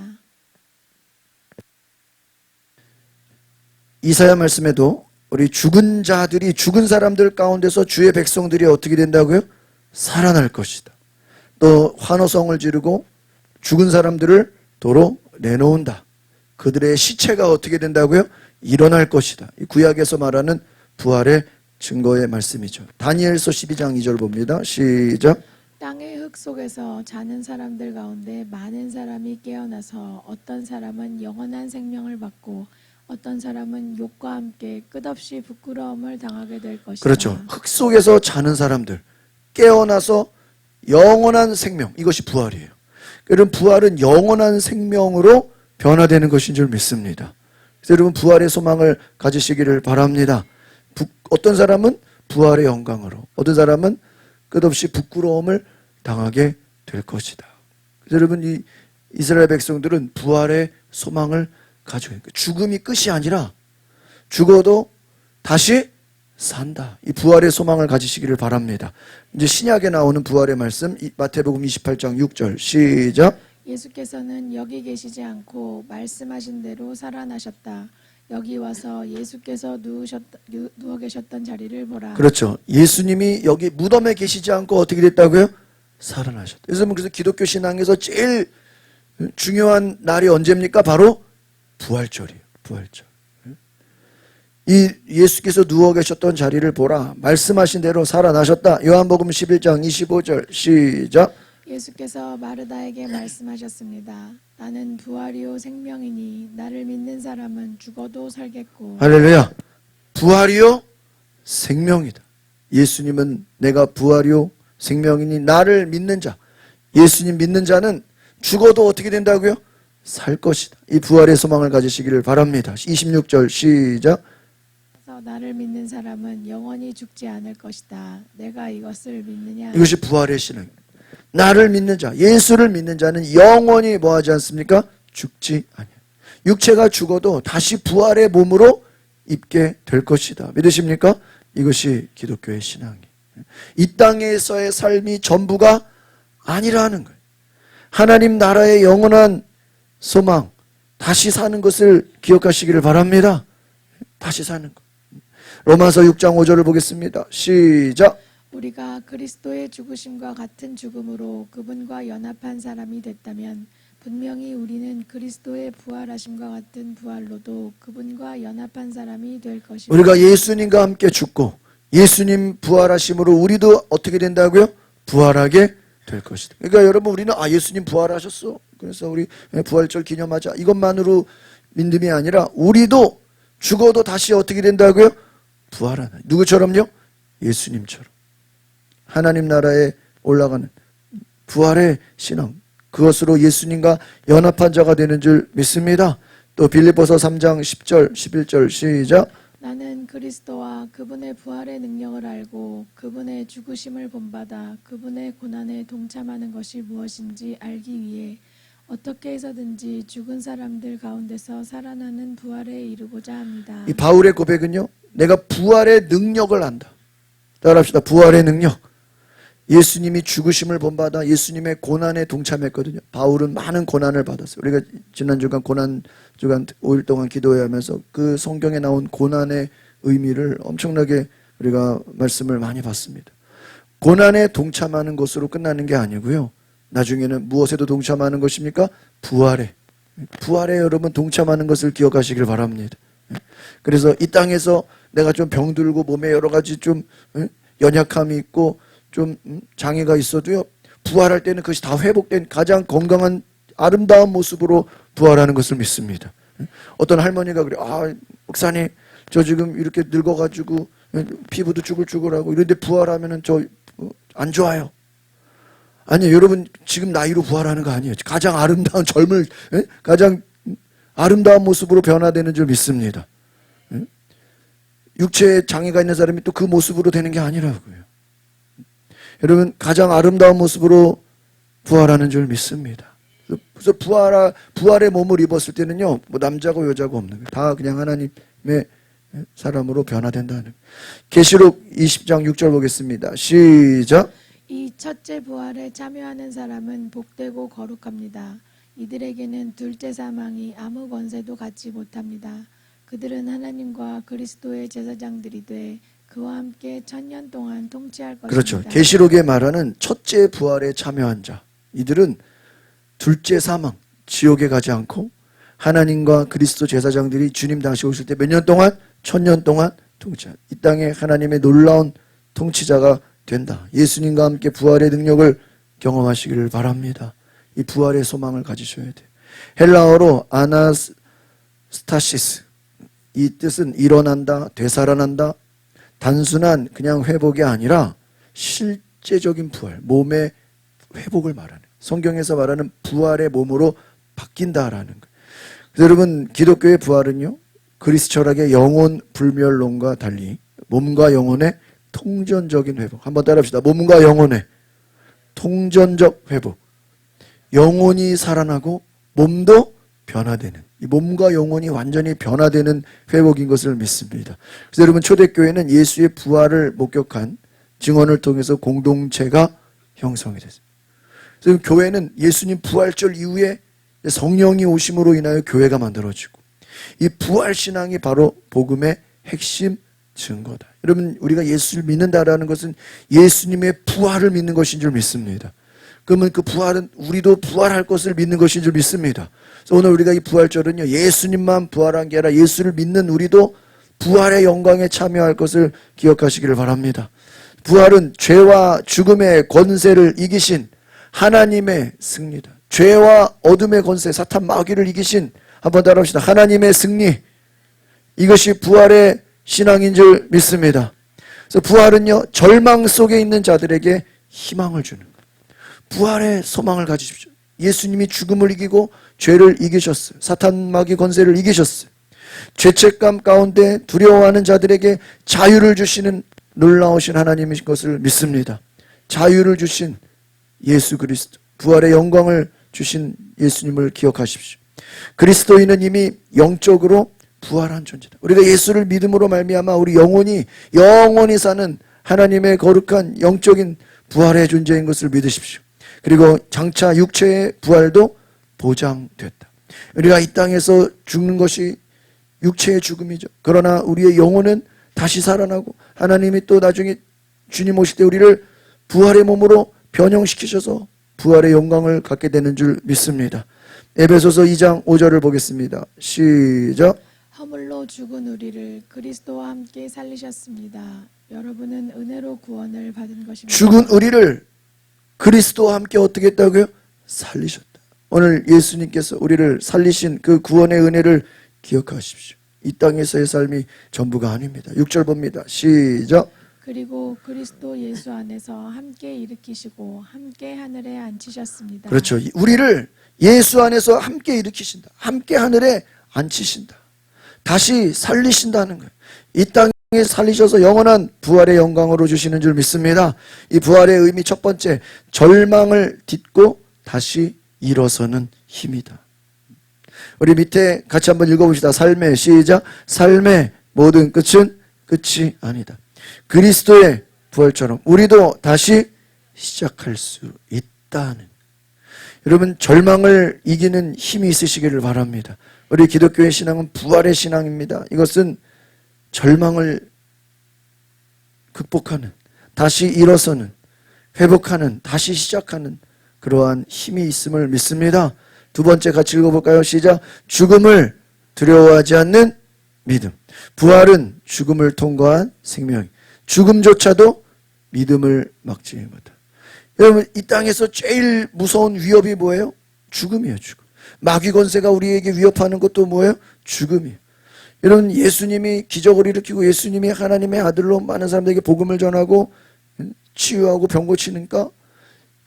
이사야 말씀에도 우리 죽은 자들이 죽은 사람들 가운데서 주의 백성들이 어떻게 된다고요? 살아날 것이다. 또 환호성을 지르고 죽은 사람들을 도로 내놓는다. 그들의 시체가 어떻게 된다고요? 일어날 것이다. 이 구약에서 말하는 부활의 증거의 말씀이죠. 다니엘서 12장 2절 봅니다. 시작. 땅의 흙 속에서 자는 사람들 가운데 많은 사람이 깨어나서 어떤 사람은 영원한 생명을 받고 어떤 사람은 욕과 함께 끝없이 부끄러움을 당하게 될 것이다. 그렇죠. 흙 속에서 자는 사람들 깨어나서 영원한 생명, 이것이 부활이에요. 여러분, 부활은 영원한 생명으로 변화되는 것인 줄 믿습니다. 그래서 여러분, 부활의 소망을 가지시기를 바랍니다. 어떤 사람은 부활의 영광으로, 어떤 사람은 끝없이 부끄러움을 당하게 될 것이다. 그래서 여러분, 이 이스라엘 백성들은 부활의 소망을 가지고 있는 거예요. 죽음이 끝이 아니라 죽어도 다시 산다. 이 부활의 소망을 가지시기를 바랍니다. 이제 신약에 나오는 부활의 말씀, 마태복음 28장 6절 시작. 예수께서는 여기 계시지 않고 말씀하신 대로 살아나셨다. 여기 와서 예수께서 누워 계셨던 자리를 보라. 그렇죠. 예수님이 여기 무덤에 계시지 않고 어떻게 됐다고요? 살아나셨다. 그래서 기독교 신앙에서 제일 중요한 날이 언제입니까? 바로 부활절이에요. 부활절. 이 예수께서 누워 계셨던 자리를 보라. 말씀하신 대로 살아나셨다. 요한복음 11장 25절 시작. 예수께서 마르다에게 말씀하셨습니다. 나는 부활이요 생명이니 나를 믿는 사람은 죽어도 살겠고. 할렐루야. 부활이요 생명이다. 예수님은 내가 부활이요 생명이니 나를 믿는 자, 예수님 믿는 자는 죽어도 어떻게 된다고요? 살 것이다. 이 부활의 소망을 가지시기를 바랍니다. 26절 시작. 나를 믿는 사람은 영원히 죽지 않을 것이다. 내가 이것을 믿느냐? 이것이 부활의 신앙. 나를 믿는 자, 예수를 믿는 자는 영원히 뭐하지 않습니까? 죽지 아니야. 육체가 죽어도 다시 부활의 몸으로 입게 될 것이다. 믿으십니까? 이것이 기독교의 신앙이에요. 이 땅에서의 삶이 전부가 아니라는 거예요. 하나님 나라의 영원한 소망, 다시 사는 것을 기억하시기를 바랍니다. 다시 사는 것. 로마서 6장 5절을 보겠습니다. 시작. 우리가 그리스도의 죽으심과 같은 죽음으로 그분과 연합한 사람이 됐다면 분명히 우리는 그리스도의 부활하심과 같은 부활로도 그분과 연합한 사람이 될 것이다. 우리가 예수님과 함께 죽고 예수님 부활하심으로 우리도 어떻게 된다고요? 부활하게 될 것이다. 그러니까 여러분, 우리는 예수님 부활하셨어, 그래서 우리 부활절 기념하자, 이것만으로 믿음이 아니라 우리도 죽어도 다시 어떻게 된다고요? 부활하는. 누구처럼요? 예수님처럼. 하나님 나라에 올라가는 부활의 신앙, 그것으로 예수님과 연합한 자가 되는 줄 믿습니다. 또 빌립보서 3장 10절 11절 시작. 나는 그리스도와 그분의 부활의 능력을 알고 그분의 죽으심을 본받아 그분의 고난에 동참하는 것이 무엇인지 알기 위해 어떻게 해서든지 죽은 사람들 가운데서 살아나는 부활에 이르고자 합니다. 이 바울의 고백은요, 내가 부활의 능력을 안다. 따라합시다. 부활의 능력. 예수님이 죽으심을 본받아 예수님의 고난에 동참했거든요. 바울은 많은 고난을 받았어요. 우리가 지난 주간 고난 주간 5일 동안 기도하면서 그 성경에 나온 고난의 의미를 엄청나게 우리가 말씀을 많이 봤습니다. 고난에 동참하는 것으로 끝나는 게 아니고요. 나중에는 무엇에도 동참하는 것입니까? 부활에 여러분 동참하는 것을 기억하시길 바랍니다. 그래서 이 땅에서 내가 좀 병들고 몸에 여러 가지 좀 연약함이 있고 좀 장애가 있어도요, 부활할 때는 그것이 다 회복된 가장 건강한 아름다운 모습으로 부활하는 것을 믿습니다. 어떤 할머니가 그래요. 목사님, 저 지금 이렇게 늙어가지고 피부도 쭈글쭈글하고 이런데 부활하면은 저 안 좋아요. 아니요, 여러분, 지금 나이로 부활하는 거 아니에요. 가장 아름다운 가장 아름다운 모습으로 변화되는 줄 믿습니다. 육체에 장애가 있는 사람이 또 그 모습으로 되는 게 아니라고요. 여러분, 가장 아름다운 모습으로 부활하는 줄 믿습니다. 그래서 부활의 몸을 입었을 때는요, 뭐 남자고 여자고 없는 거예요. 다 그냥 하나님의 사람으로 변화된다는 거예요. 계시록 20장 6절 보겠습니다. 시작. 이 첫째 부활에 참여하는 사람은 복되고 거룩합니다. 이들에게는 둘째 사망이 아무 권세도 갖지 못합니다. 그들은 하나님과 그리스도의 제사장들이 돼 그와 함께 1000년 동안 통치할 것입니다. 그렇죠. 계시록에 말하는 첫째 부활에 참여한 자, 이들은 둘째 사망, 지옥에 가지 않고 하나님과 그리스도 제사장들이 주님 다시 오실 때 몇 년 동안? 1000년 동안 통치한, 이 땅에 하나님의 놀라운 통치자가 된다. 예수님과 함께 부활의 능력을 경험하시기를 바랍니다. 이 부활의 소망을 가지셔야 돼요. 헬라어로 아나스타시스, 이 뜻은 일어난다, 되살아난다, 단순한 그냥 회복이 아니라 실제적인 부활, 몸의 회복을 말하는, 성경에서 말하는 부활의 몸으로 바뀐다라는 거예요. 그래서 여러분, 기독교의 부활은요, 그리스 철학의 영혼 불멸론과 달리 몸과 영혼의 통전적인 회복. 한번 따라합시다. 몸과 영혼의 통전적 회복. 영혼이 살아나고 몸도 변화되는, 이 몸과 영혼이 완전히 변화되는 회복인 것을 믿습니다. 그래서 여러분, 초대교회는 예수의 부활을 목격한 증언을 통해서 공동체가 형성이 됐습니다. 그래서 교회는 예수님 부활절 이후에 성령이 오심으로 인하여 교회가 만들어지고, 이 부활신앙이 바로 복음의 핵심 증거다. 여러분, 우리가 예수를 믿는다라는 것은 예수님의 부활을 믿는 것인 줄 믿습니다. 그러면 그 부활은 우리도 부활할 것을 믿는 것인 줄 믿습니다. 그래서 오늘 우리가 이 부활절은요, 예수님만 부활한 게 아니라 예수를 믿는 우리도 부활의 영광에 참여할 것을 기억하시기를 바랍니다. 부활은 죄와 죽음의 권세를 이기신 하나님의 승리다. 죄와 어둠의 권세, 사탄 마귀를 이기신, 한번 따라합시다. 하나님의 승리. 이것이 부활의 신앙인 줄 믿습니다. 그래서 부활은요, 절망 속에 있는 자들에게 희망을 주는 거예요. 부활의 소망을 가지십시오. 예수님이 죽음을 이기고 죄를 이기셨어요. 사탄 마귀 권세를 이기셨어요. 죄책감 가운데 두려워하는 자들에게 자유를 주시는 놀라우신 하나님이신 것을 믿습니다. 자유를 주신 예수 그리스도, 부활의 영광을 주신 예수님을 기억하십시오. 그리스도인은 이미 영적으로 부활한 존재다. 우리가 예수를 믿음으로 말미암아 우리 영혼이 사는 하나님의 거룩한 영적인 부활의 존재인 것을 믿으십시오. 그리고 장차 육체의 부활도 보장됐다. 우리가 이 땅에서 죽는 것이 육체의 죽음이죠. 그러나 우리의 영혼은 다시 살아나고, 하나님이 또 나중에 주님 오실 때 우리를 부활의 몸으로 변형시키셔서 부활의 영광을 갖게 되는 줄 믿습니다. 에베소서 2장 5절을 보겠습니다. 시작. 허물로 죽은 우리를 그리스도와 함께 살리셨습니다. 여러분은 은혜로 구원을 받은 것입니다. 죽은 우리를 그리스도와 함께 어떻게 했다고요? 살리셨다. 오늘 예수님께서 우리를 살리신 그 구원의 은혜를 기억하십시오. 이 땅에서의 삶이 전부가 아닙니다. 6절 봅니다. 시작. 그리고 그리스도 예수 안에서 함께 일으키시고 함께 하늘에 앉히셨습니다. 그렇죠. 우리를 예수 안에서 함께 일으키신다. 함께 하늘에 앉히신다. 다시 살리신다는 거예요. 이 땅에 살리셔서 영원한 부활의 영광으로 주시는 줄 믿습니다. 이 부활의 의미 첫 번째, 절망을 딛고 다시 일어서는 힘이다. 우리 밑에 같이 한번 읽어봅시다. 삶의, 시작. 삶의 모든 끝은 끝이 아니다. 그리스도의 부활처럼 우리도 다시 시작할 수 있다는, 여러분, 절망을 이기는 힘이 있으시기를 바랍니다. 우리 기독교의 신앙은 부활의 신앙입니다. 이것은 절망을 극복하는, 다시 일어서는, 회복하는, 다시 시작하는 그러한 힘이 있음을 믿습니다. 두 번째 같이 읽어볼까요? 시작. 죽음을 두려워하지 않는 믿음. 부활은 죽음을 통과한 생명. 죽음조차도 믿음을 막지 못한다. 여러분, 이 땅에서 제일 무서운 위협이 뭐예요? 죽음이에요. 죽음. 마귀 권세가 우리에게 위협하는 것도 뭐예요? 죽음이에요. 여러분, 예수님이 기적을 일으키고 예수님이 하나님의 아들로 많은 사람들에게 복음을 전하고 치유하고 병 고치니까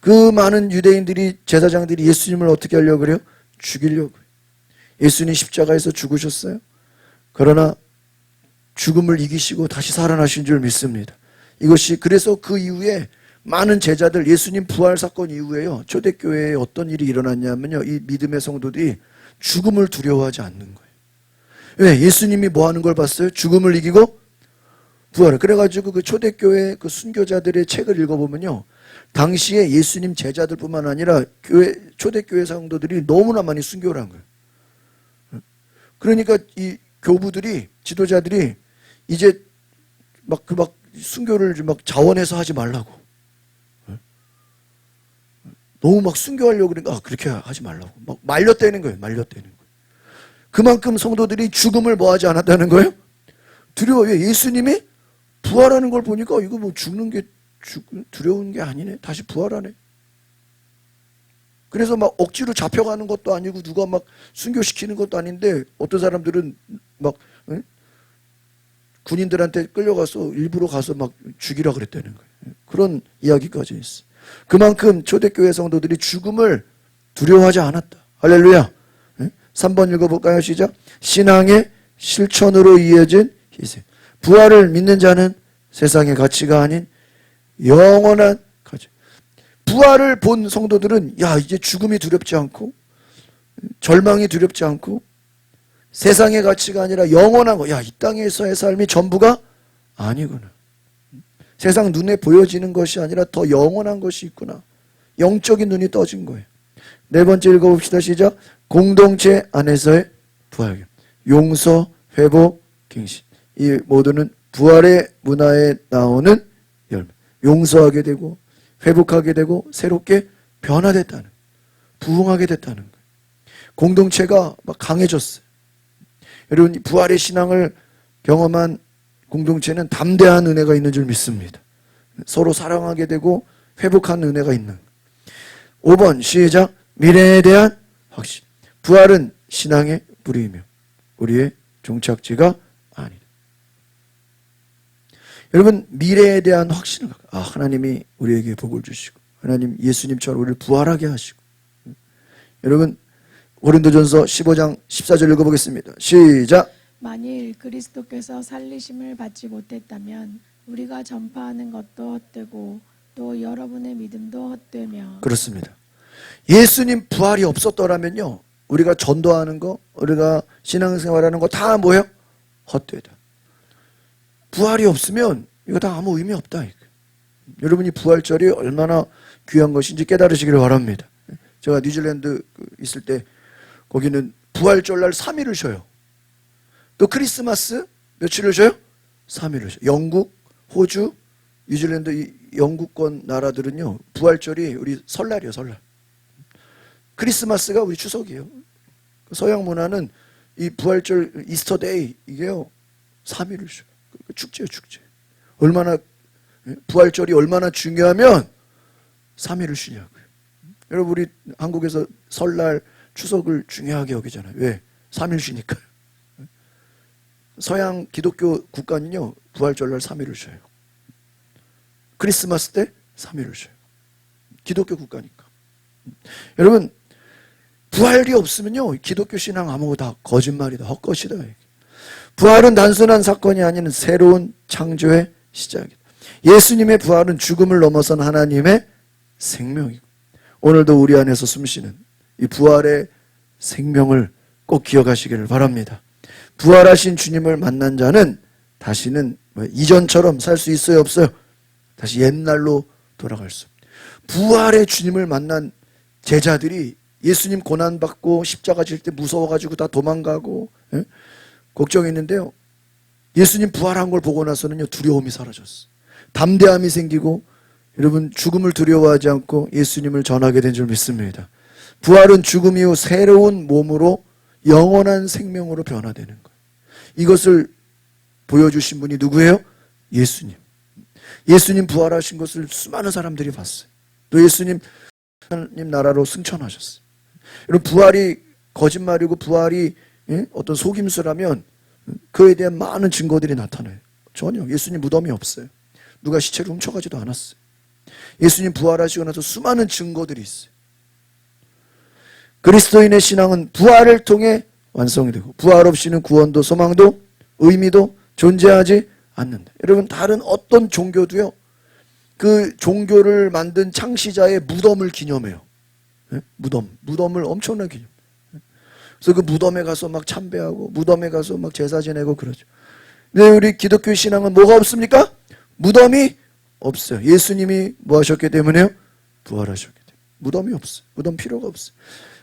그 많은 유대인들이, 제사장들이 예수님을 어떻게 하려고 그래요? 죽이려고. 예수님 십자가에서 죽으셨어요. 그러나 죽음을 이기시고 다시 살아나신 줄 믿습니다. 이것이, 그래서 그 이후에 많은 제자들, 예수님 부활 사건 이후에요, 초대교회에 어떤 일이 일어났냐면요, 이 믿음의 성도들이 죽음을 두려워하지 않는 거예요. 왜? 예수님이 뭐 하는 걸 봤어요? 죽음을 이기고 부활을. 그래가지고 그 초대교회 그 순교자들의 책을 읽어보면요, 당시에 예수님 제자들뿐만 아니라 초대교회 성도들이 너무나 많이 순교를 한 거예요. 그러니까 이 교부들이, 지도자들이 이제 막 순교를 막 자원해서 하지 말라고. 너무 막 순교하려고 그러니까 그렇게 하지 말라고. 막 말렸다는 거예요. 말렸다는 거예요. 그만큼 성도들이 죽음을 뭐 하지 않았다는 거예요? 두려워요. 예수님이 부활하는 걸 보니까 이거 뭐 죽는 게 두려운 게 아니네. 다시 부활하네. 그래서 막 억지로 잡혀가는 것도 아니고 누가 막 순교시키는 것도 아닌데 어떤 사람들은 막 군인들한테 끌려가서 일부러 가서 막 죽이라 그랬다는 거예요. 그런 이야기까지 있어. 그만큼 초대교회 성도들이 죽음을 두려워하지 않았다. 할렐루야. 3번 읽어볼까요? 시작. 신앙의 실천으로 이어진 희생. 부활을 믿는 자는 세상의 가치가 아닌 영원한 가치. 부활을 본 성도들은 야, 이제 죽음이 두렵지 않고 절망이 두렵지 않고 세상의 가치가 아니라 영원한 거. 야, 이 땅에서의 삶이 전부가 아니구나. 세상 눈에 보여지는 것이 아니라 더 영원한 것이 있구나. 영적인 눈이 떠진 거예요. 네 번째 읽어봅시다. 시작. 공동체 안에서의 부활. 용서, 회복, 갱신. 이 모두는 부활의 문화에 나오는 열매. 용서하게 되고 회복하게 되고 새롭게 변화됐다는, 부흥하게 됐다는 거예요. 공동체가 막 강해졌어요. 여러분, 부활의 신앙을 경험한 공동체는 담대한 은혜가 있는 줄 믿습니다. 서로 사랑하게 되고 회복하는 은혜가 있는. 5번 시작. 미래에 대한 확신. 부활은 신앙의 뿌리이며 우리의 종착지가 아니다. 여러분, 미래에 대한 확신을 갖고, 하나님이 우리에게 복을 주시고 하나님 예수님처럼 우리를 부활하게 하시고. 여러분, 고린도전서 15장 14절 읽어보겠습니다. 시작. 만일 그리스도께서 살리심을 받지 못했다면 우리가 전파하는 것도 헛되고 또 여러분의 믿음도 헛되며. 그렇습니다. 예수님 부활이 없었더라면요, 우리가 전도하는 거, 우리가 신앙생활하는 거 다 뭐예요? 헛되다. 부활이 없으면 이거 다 아무 의미 없다. 여러분이 부활절이 얼마나 귀한 것인지 깨달으시기를 바랍니다. 제가 뉴질랜드 있을 때 거기는 부활절날 3일을 쉬어요. 또 크리스마스 며칠을 쉬어요? 3일을 쉬어요. 영국, 호주, 뉴질랜드, 이 영국권 나라들은요, 부활절이 우리 설날이에요. 설날. 크리스마스가 우리 추석이에요. 서양 문화는 이 부활절 이스터데이 이게요 3일을 쉬어요. 축제예요, 축제. 얼마나 부활절이 얼마나 중요하면 3일을 쉬냐고요. 여러분, 우리 한국에서 설날 추석을 중요하게 여기잖아요. 왜? 3일 쉬니까요. 서양 기독교 국가는요, 부활절날 3일을 쉬어요. 크리스마스 때 3일을 쉬어요. 기독교 국가니까. 여러분, 부활이 없으면요, 기독교 신앙 아무것도 다 거짓말이다, 헛것이다. 부활은 단순한 사건이 아닌 새로운 창조의 시작이다. 예수님의 부활은 죽음을 넘어선 하나님의 생명이고, 오늘도 우리 안에서 숨쉬는 이 부활의 생명을 꼭 기억하시기를 바랍니다. 부활하신 주님을 만난 자는 다시는 이전처럼 살 수 있어요, 없어요? 다시 옛날로 돌아갈 수 없어요. 부활의 주님을 만난 제자들이 예수님 고난받고 십자가 질 때 무서워가지고 다 도망가고 걱정했는데요, 예수님 부활한 걸 보고 나서는요, 두려움이 사라졌어요. 담대함이 생기고, 여러분, 죽음을 두려워하지 않고 예수님을 전하게 된 줄 믿습니다. 부활은 죽음 이후 새로운 몸으로 영원한 생명으로 변화되는 거예요. 이것을 보여주신 분이 누구예요? 예수님. 예수님 부활하신 것을 수많은 사람들이 봤어요. 또 예수님 하나님 나라로 승천하셨어요. 여러분, 부활이 거짓말이고 부활이 어떤 속임수라면 그에 대한 많은 증거들이 나타나요. 전혀 예수님 무덤이 없어요. 누가 시체를 훔쳐가지도 않았어요. 예수님 부활하시고 나서 수많은 증거들이 있어요. 그리스도인의 신앙은 부활을 통해 완성이 되고, 부활 없이는 구원도 소망도 의미도 존재하지 않는다. 여러분, 다른 어떤 종교도요, 그 종교를 만든 창시자의 무덤을 기념해요. 무덤을 엄청나게 기념해요. 그래서 그 무덤에 가서 막 참배하고 무덤에 가서 막 제사 지내고 그러죠. 근데 우리 기독교 신앙은 뭐가 없습니까? 무덤이 없어요. 예수님이 뭐 하셨기 때문에요? 부활하셨기 때문에. 무덤이 없어요. 무덤 필요가 없어요.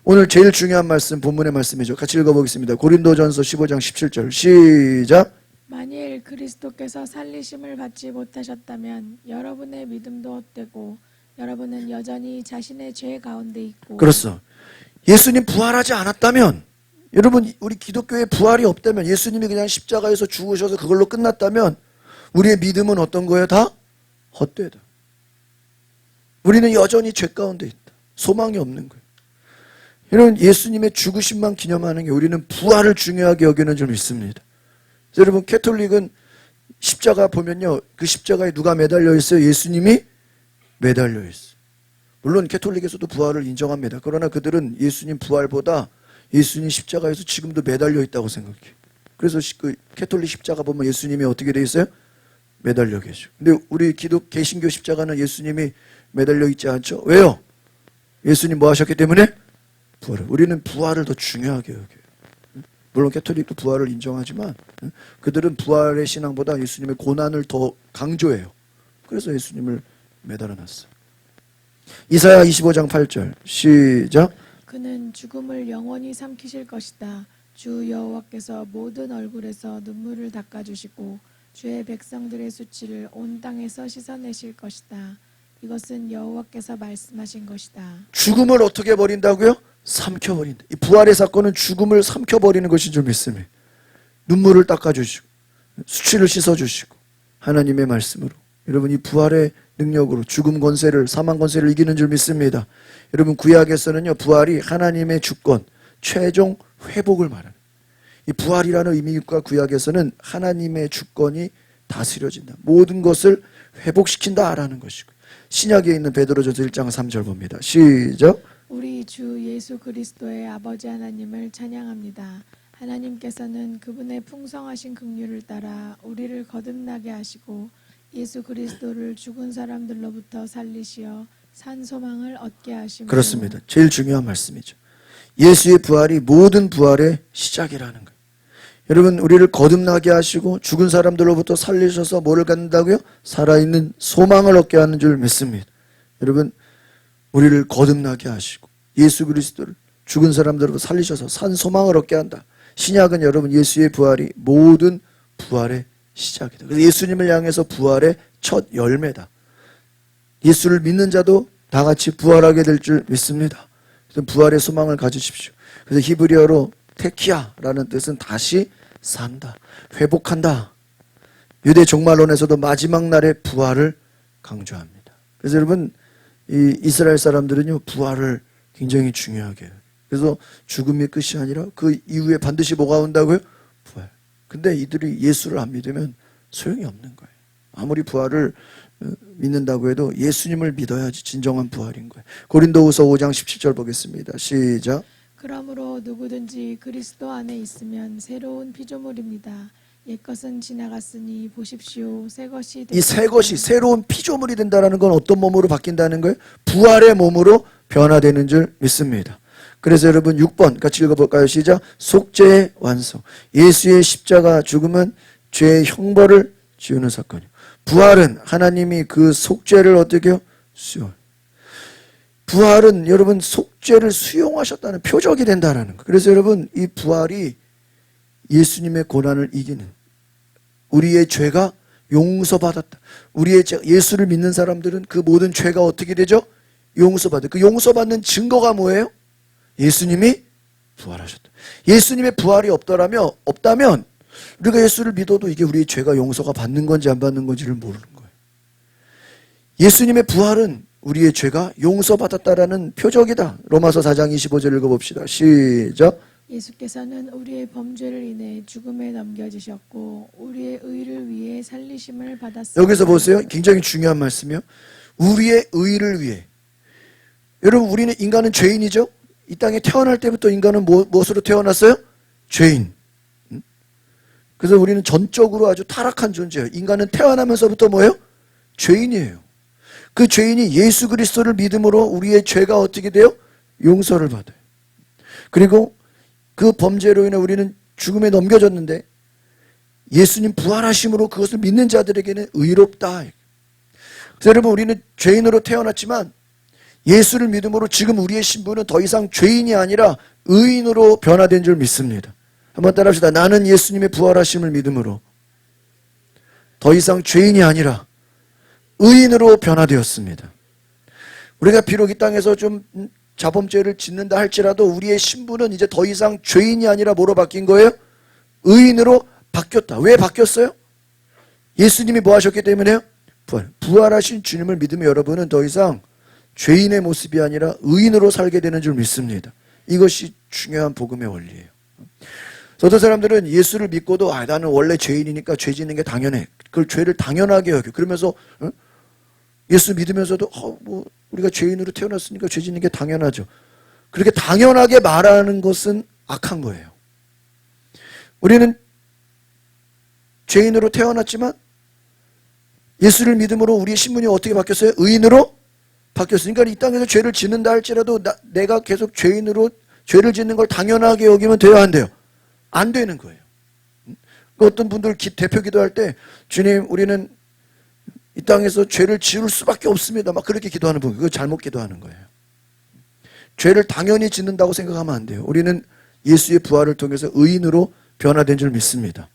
오늘 제일 중요한 말씀, 본문의 말씀이죠. 같이 읽어보겠습니다. 고린도전서 15장 17절 시작. 만일 그리스도께서 살리심을 받지 못하셨다면 여러분의 믿음도 헛되고 여러분은 여전히 자신의 죄 가운데 있고. 그렇소. 예수님 부활하지 않았다면, 여러분, 우리 기독교에 부활이 없다면, 예수님이 그냥 십자가에서 죽으셔서 그걸로 끝났다면 우리의 믿음은 어떤 거예요? 다 헛되다. 우리는 여전히 죄 가운데 있다. 소망이 없는 거예요. 여러분, 예수님의 죽으심만 기념하는 게 우리는 부활을 중요하게 여기는 줄 믿습니다. 여러분, 캐톨릭은 십자가 보면요, 그 십자가에 누가 매달려 있어요? 예수님이 매달려 있어요. 물론 캐톨릭에서도 부활을 인정합니다. 그러나 그들은 예수님 부활보다 예수님 십자가에서 지금도 매달려 있다고 생각해요. 그래서 그 캐톨릭 십자가 보면 예수님이 어떻게 돼 있어요? 매달려 계셔. 근데 우리 개신교 십자가는 예수님이 매달려 있지 않죠? 왜요? 예수님 뭐 하셨기 때문에? 부활을. 우리는 부활을 더 중요하게 여겨요. 물론 캐톨릭도 부활을 인정하지만 그들은 부활의 신앙보다 예수님의 고난을 더 강조해요. 그래서 예수님을 매달아 놨어요. 이사야 25장 8절 시작. 그는 죽음을 영원히 삼키실 것이다. 주 여호와께서 모든 얼굴에서 눈물을 닦아주시고 주의 백성들의 수치를 온 땅에서 씻어내실 것이다. 이것은 여호와께서 말씀하신 것이다. 죽음을 어떻게 버린다고요? 삼켜버린다. 이 부활의 사건은 죽음을 삼켜버리는 것인 줄 믿습니다. 눈물을 닦아주시고 수치를 씻어주시고 하나님의 말씀으로 여러분 이 부활의 능력으로 죽음 권세를 사망 권세를 이기는 줄 믿습니다. 여러분 구약에서는요 부활이 하나님의 주권 최종 회복을 말하는 이 부활이라는 의미과 구약에서는 하나님의 주권이 다스려진다. 모든 것을 회복시킨다라는 것이고 신약에 있는 베드로전서 1장 3절 봅니다. 시작. 우리 주 예수 그리스도의 아버지 하나님을 찬양합니다. 하나님께서는 그분의 풍성하신 긍휼을 따라 우리를 거듭나게 하시고 예수 그리스도를 죽은 사람들로부터 살리시어 산 소망을 얻게 하심으로. 그렇습니다. 제일 중요한 말씀이죠. 예수의 부활이 모든 부활의 시작이라는 거예요. 여러분 우리를 거듭나게 하시고 죽은 사람들로부터 살리셔서 뭐를 갖는다고요? 살아있는 소망을 얻게 하는 줄 믿습니다. 여러분 우리를 거듭나게 하시고 예수 그리스도를 죽은 사람들로부터 살리셔서 산 소망을 얻게 한다. 신약은 여러분 예수의 부활이 모든 부활의 시작이다. 그래서 예수님을 향해서 부활의 첫 열매다. 예수를 믿는 자도 다 같이 부활하게 될 줄 믿습니다. 그래서 부활의 소망을 가지십시오. 그래서 히브리어로 테키아라는 뜻은 다시 산다, 회복한다. 유대 종말론에서도 마지막 날의 부활을 강조합니다. 그래서 여러분 이 이스라엘 사람들은요 부활을 굉장히 중요하게 해요. 그래서 죽음이 끝이 아니라 그 이후에 반드시 뭐가 온다고요? 부활. 근데 이들이 예수를 안 믿으면 소용이 없는 거예요. 아무리 부활을 믿는다고 해도 예수님을 믿어야지 진정한 부활인 거예요. 고린도후서 5장 17절 보겠습니다. 시작. 그러므로 누구든지 그리스도 안에 있으면 새로운 피조물입니다. 옛것은 지나갔으니 보십시오 새 것이 이 새 것이 새로운 피조물이 된다는 건 어떤 몸으로 바뀐다는 거예요? 부활의 몸으로 변화되는 줄 믿습니다. 그래서 여러분 6번 같이 읽어볼까요? 시작. 속죄의 완성. 예수의 십자가 죽음은 죄의 형벌을 지우는 사건이에요. 부활은 하나님이 그 속죄를 어떻게 해요? 수용. 부활은 여러분 속죄를 수용하셨다는 표적이 된다는 거예요. 그래서 여러분 이 부활이 예수님의 고난을 이기는 우리의 죄가 용서받았다. 우리의 예수를 믿는 사람들은 그 모든 죄가 어떻게 되죠? 용서받아요. 그 용서받는 증거가 뭐예요? 예수님이 부활하셨다. 예수님의 부활이 없다면 우리가 예수를 믿어도 이게 우리의 죄가 용서가 받는 건지 안 받는 건지를 모르는 거예요. 예수님의 부활은 우리의 죄가 용서받았다라는 표적이다. 로마서 4장 25절 읽어봅시다. 시작. 예수께서는 우리의 범죄를 인해 죽음에 넘겨지셨고 우리의 의를 위해 살리심을 받았습니다. 여기서 보세요. 굉장히 중요한 말씀이요. 우리의 의를 위해. 여러분 우리는 인간은 죄인이죠. 이 땅에 태어날 때부터 인간은 무엇으로 태어났어요? 죄인. 그래서 우리는 전적으로 아주 타락한 존재예요. 인간은 태어나면서부터 뭐예요? 죄인이에요. 그 죄인이 예수 그리스도를 믿음으로 우리의 죄가 어떻게 돼요? 용서를 받아요. 그리고 그 범죄로 인해 우리는 죽음에 넘겨졌는데 예수님 부활하심으로 그것을 믿는 자들에게는 의롭다. 그래서 여러분 우리는 죄인으로 태어났지만 예수를 믿음으로 지금 우리의 신분은 더 이상 죄인이 아니라 의인으로 변화된 줄 믿습니다. 한번 따라합시다. 나는 예수님의 부활하심을 믿음으로 더 이상 죄인이 아니라 의인으로 변화되었습니다. 우리가 비록 이 땅에서 좀 자범죄를 짓는다 할지라도 우리의 신분은 이제 더 이상 죄인이 아니라 뭐로 바뀐 거예요? 의인으로 바뀌었다. 왜 바뀌었어요? 예수님이 뭐 하셨기 때문에요? 부활하신 주님을 믿으면 여러분은 더 이상 죄인의 모습이 아니라 의인으로 살게 되는 줄 믿습니다. 이것이 중요한 복음의 원리예요. 어떤 사람들은 예수를 믿고도 나는 원래 죄인이니까 죄 짓는 게 당연해. 그걸 죄를 당연하게 여겨. 그러면서 예수 믿으면서도 뭐 우리가 죄인으로 태어났으니까 죄 짓는 게 당연하죠. 그렇게 당연하게 말하는 것은 악한 거예요. 우리는 죄인으로 태어났지만 예수를 믿음으로 우리의 신분이 어떻게 바뀌었어요? 의인으로 바뀌었으니까 이 땅에서 죄를 짓는다 할지라도 내가 계속 죄인으로 죄를 짓는 걸 당연하게 여기면 돼요, 안 돼요? 안 되는 거예요. 어떤 분들 대표 기도할 때 주님 우리는 이 땅에서 죄를 지을 수밖에 없습니다. 막 그렇게 기도하는 분, 그거 잘못 기도하는 거예요. 죄를 당연히 짓는다고 생각하면 안 돼요. 우리는 예수의 부활을 통해서 의인으로 변화된 줄 믿습니다.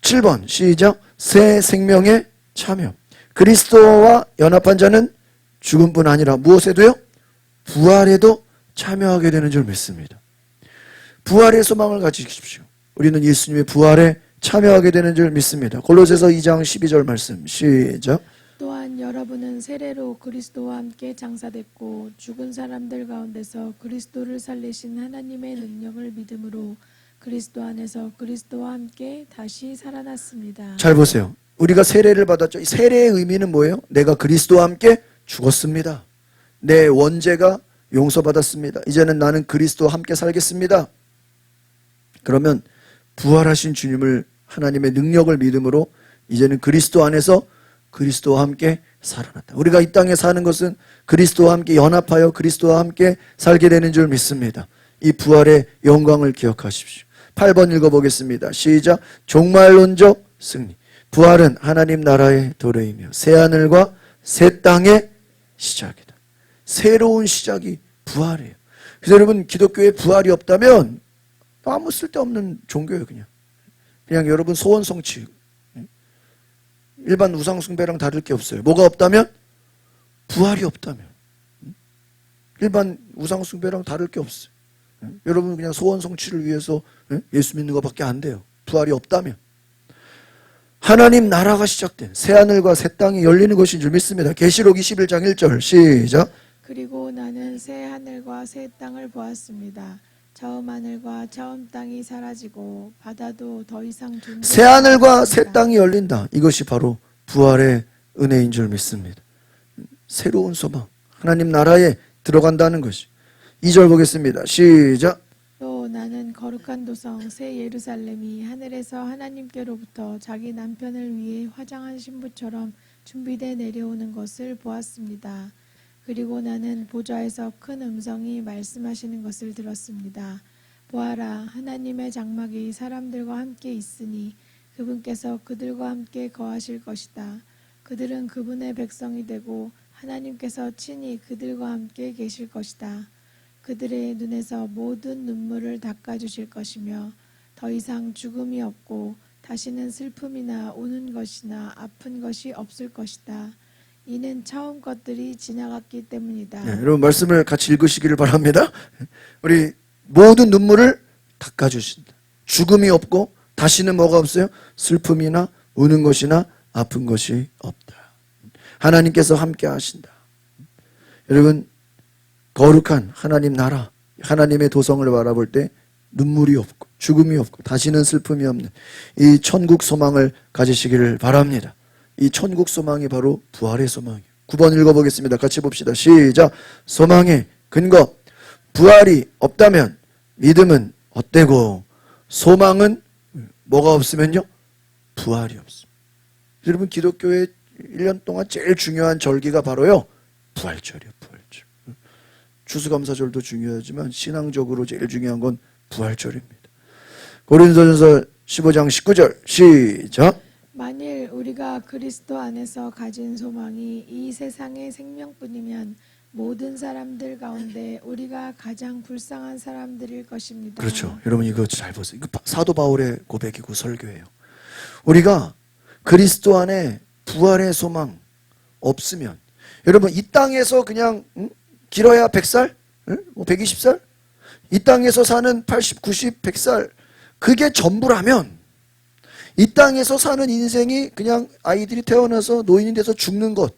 7번 시작. 새 생명의 참여. 그리스도와 연합한 자는 죽음뿐 아니라 무엇에도요? 부활에도 참여하게 되는 줄 믿습니다. 부활의 소망을 가지십시오. 우리는 예수님의 부활에 참여하게 되는 줄 믿습니다. 골로새서 2장 12절 말씀 시작. 또한 여러분은 세례로 그리스도와 함께 장사됐고 죽은 사람들 가운데서 그리스도를 살리신 하나님의 능력을 믿음으로 그리스도 안에서 그리스도와 함께 다시 살아났습니다. 잘 보세요. 우리가 세례를 받았죠. 이 세례의 의미는 뭐예요? 내가 그리스도와 함께 죽었습니다. 내 원죄가 용서받았습니다. 이제는 나는 그리스도와 함께 살겠습니다. 그러면 부활하신 주님을 하나님의 능력을 믿음으로 이제는 그리스도 안에서 그리스도와 함께 살아났다. 우리가 이 땅에 사는 것은 그리스도와 함께 연합하여 그리스도와 함께 살게 되는 줄 믿습니다. 이 부활의 영광을 기억하십시오. 8번 읽어보겠습니다. 시작. 종말론적 승리. 부활은 하나님 나라의 도래이며 새하늘과 새 땅의 시작이다. 새로운 시작이 부활이에요. 그래서 여러분 기독교에 부활이 없다면 아무 쓸데없는 종교예요. 그냥 여러분 소원 성취. 일반 우상 숭배랑 다를 게 없어요. 뭐가 없다면? 부활이 없다면. 일반 우상 숭배랑 다를 게 없어요. 여러분 그냥 소원 성취를 위해서 예수 믿는 것밖에 안 돼요. 부활이 없다면. 하나님 나라가 시작된 새하늘과 새 땅이 열리는 것인 줄 믿습니다. 계시록 21장 1절 시작. 그리고 나는 새 하늘과 새 땅을 보았습니다. 처음 하늘과 처음 땅이 사라지고 바다도 더 이상 존재하지 새 하늘과 새 않았습니다. 땅이 열린다. 이것이 바로 부활의 은혜인 줄 믿습니다. 새로운 소망, 하나님 나라에 들어간다는 것이. 2절 보겠습니다. 시작. 또 나는 거룩한 도성 새 예루살렘이 하늘에서 하나님께로부터 자기 남편을 위해 화장한 신부처럼 준비돼 내려오는 것을 보았습니다. 그리고 나는 보좌에서 큰 음성이 말씀하시는 것을 들었습니다. 보아라, 하나님의 장막이 사람들과 함께 있으니 그분께서 그들과 함께 거하실 것이다. 그들은 그분의 백성이 되고 하나님께서 친히 그들과 함께 계실 것이다. 그들의 눈에서 모든 눈물을 닦아주실 것이며 더 이상 죽음이 없고 다시는 슬픔이나 우는 것이나 아픈 것이 없을 것이다. 이는 처음 것들이 지나갔기 때문이다. 네, 여러분 말씀을 같이 읽으시기를 바랍니다. 우리 모든 눈물을 닦아주신다. 죽음이 없고 다시는 뭐가 없어요? 슬픔이나 우는 것이나 아픈 것이 없다. 하나님께서 함께 하신다. 여러분 거룩한 하나님 나라, 하나님의 도성을 바라볼 때 눈물이 없고 죽음이 없고 다시는 슬픔이 없는 이 천국 소망을 가지시기를 바랍니다. 이 천국 소망이 바로 부활의 소망이에요. 9번 읽어보겠습니다. 같이 봅시다. 시작. 소망의 근거. 부활이 없다면 믿음은 헛되고 소망은 뭐가 없으면요? 부활이 없습니다. 여러분 기독교의 1년 동안 제일 중요한 절기가 바로요 부활절이에요. 부활절. 추수감사절도 중요하지만 신앙적으로 제일 중요한 건 부활절입니다. 고린도전서 15장 19절 시작. 만일 우리가 그리스도 안에서 가진 소망이 이 세상의 생명뿐이면 모든 사람들 가운데 우리가 가장 불쌍한 사람들일 것입니다. 그렇죠. 여러분 이거 잘 보세요. 이거 사도 바울의 고백이고 설교예요. 우리가 그리스도 안에 부활의 소망 없으면 여러분 이 땅에서 그냥 길어야 100살? 뭐 120살? 이 땅에서 사는 80, 90, 100살 그게 전부라면 이 땅에서 사는 인생이 그냥 아이들이 태어나서 노인이 돼서 죽는 것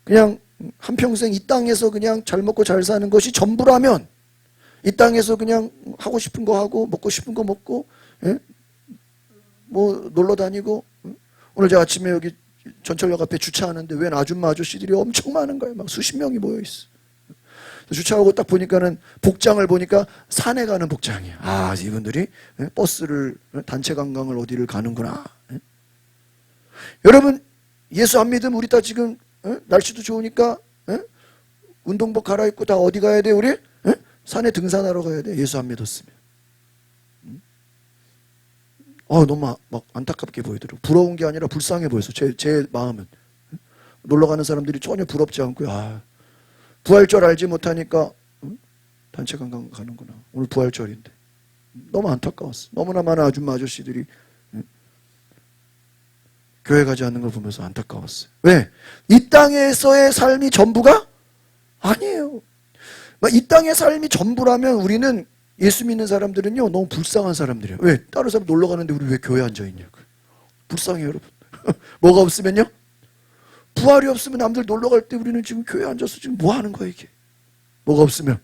그냥 한평생 이 땅에서 그냥 잘 먹고 잘 사는 것이 전부라면 이 땅에서 그냥 하고 싶은 거 하고 먹고 싶은 거 먹고, 예? 뭐 놀러 다니고. 오늘 제가 아침에 여기 전철역 앞에 주차하는데 웬 아줌마 아저씨들이 엄청 많은 거예요. 막 수십 명이 모여 있어. 주차하고 딱 보니까는 복장을 보니까 산에 가는 복장이에요. 아, 이분들이 버스를 단체 관광을 어디를 가는구나. 여러분, 예수 안 믿으면 우리 다 지금 날씨도 좋으니까 운동복 갈아입고 다 어디 가야 돼 우리? 산에 등산하러 가야 돼. 예수 안 믿었으면. 너무 막 안타깝게 보이더라고. 부러운 게 아니라 불쌍해 보였어. 제 마음은. 놀러 가는 사람들이 전혀 부럽지 않고요. 부활절 알지 못하니까 단체 관광 가는구나. 오늘 부활절인데. 너무 안타까웠어. 너무나 많은 아줌마 아저씨들이 교회 가지 않는 걸 보면서 안타까웠어요. 왜? 이 땅에서의 삶이 전부가 아니에요. 이 땅의 삶이 전부라면 우리는, 예수 믿는 사람들은요, 너무 불쌍한 사람들이에요. 왜? 다른 사람 놀러 가는데 우리 왜 교회 앉아 있냐고. 불쌍해요, 여러분. 뭐가 없으면요? 부활이 없으면 남들 놀러 갈 때 우리는 지금 교회 앉아서 지금 뭐 하는 거야, 이게? 뭐가 없으면?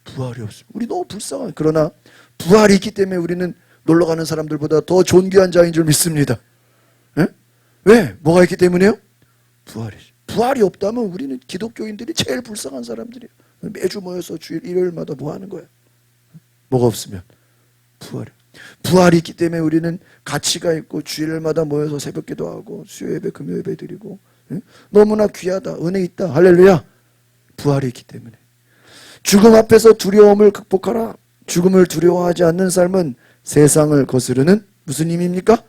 부활이 없으면. 우리 너무 불쌍해. 그러나 부활이 있기 때문에 우리는 놀러 가는 사람들보다 더 존귀한 자인 줄 믿습니다. 에? 왜? 뭐가 있기 때문에요? 부활이죠. 부활이 없다면 우리는 기독교인들이 제일 불쌍한 사람들이에요. 매주 모여서 주일 일요일마다 뭐 하는 거야? 뭐가 없으면? 부활이 있기 때문에 우리는 가치가 있고 주일마다 모여서 새벽 기도하고 수요 예배, 금요 예배 드리고, 너무나 귀하다, 은혜 있다, 할렐루야. 부활이 있기 때문에. 죽음 앞에서 두려움을 극복하라. 죽음을 두려워하지 않는 삶은 세상을 거스르는 무슨 힘입니까?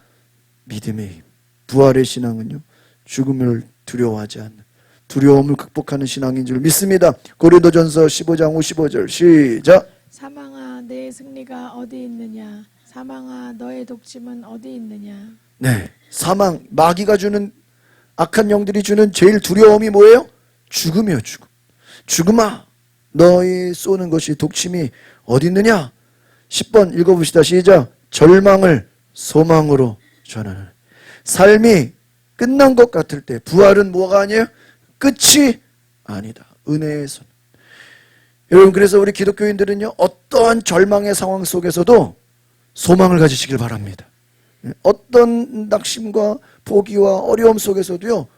믿음의 힘. 부활의 신앙은요, 죽음을 두려워하지 않는, 두려움을 극복하는 신앙인 줄 믿습니다. 고린도전서 15장 55절 시작. 사망아 내 승리가 어디 있느냐? 사망아 너의 독침은 어디 있느냐? 네, 사망, 마귀가 주는, 악한 영들이 주는 제일 두려움이 뭐예요? 죽음이요, 죽음. 죽음아, 너희 쏘는 것이 독침이 어디 있느냐? 10번 읽어봅시다. 시작. 절망을 소망으로 전하는. 삶이 끝난 것 같을 때 부활은 뭐가 아니에요? 끝이 아니다. 은혜의 손. 여러분, 그래서 우리 기독교인들은요, 어떠한 절망의 상황 속에서도 소망을 가지시길 바랍니다. 어떤 낙심과 포기와 어려움 속에서도요,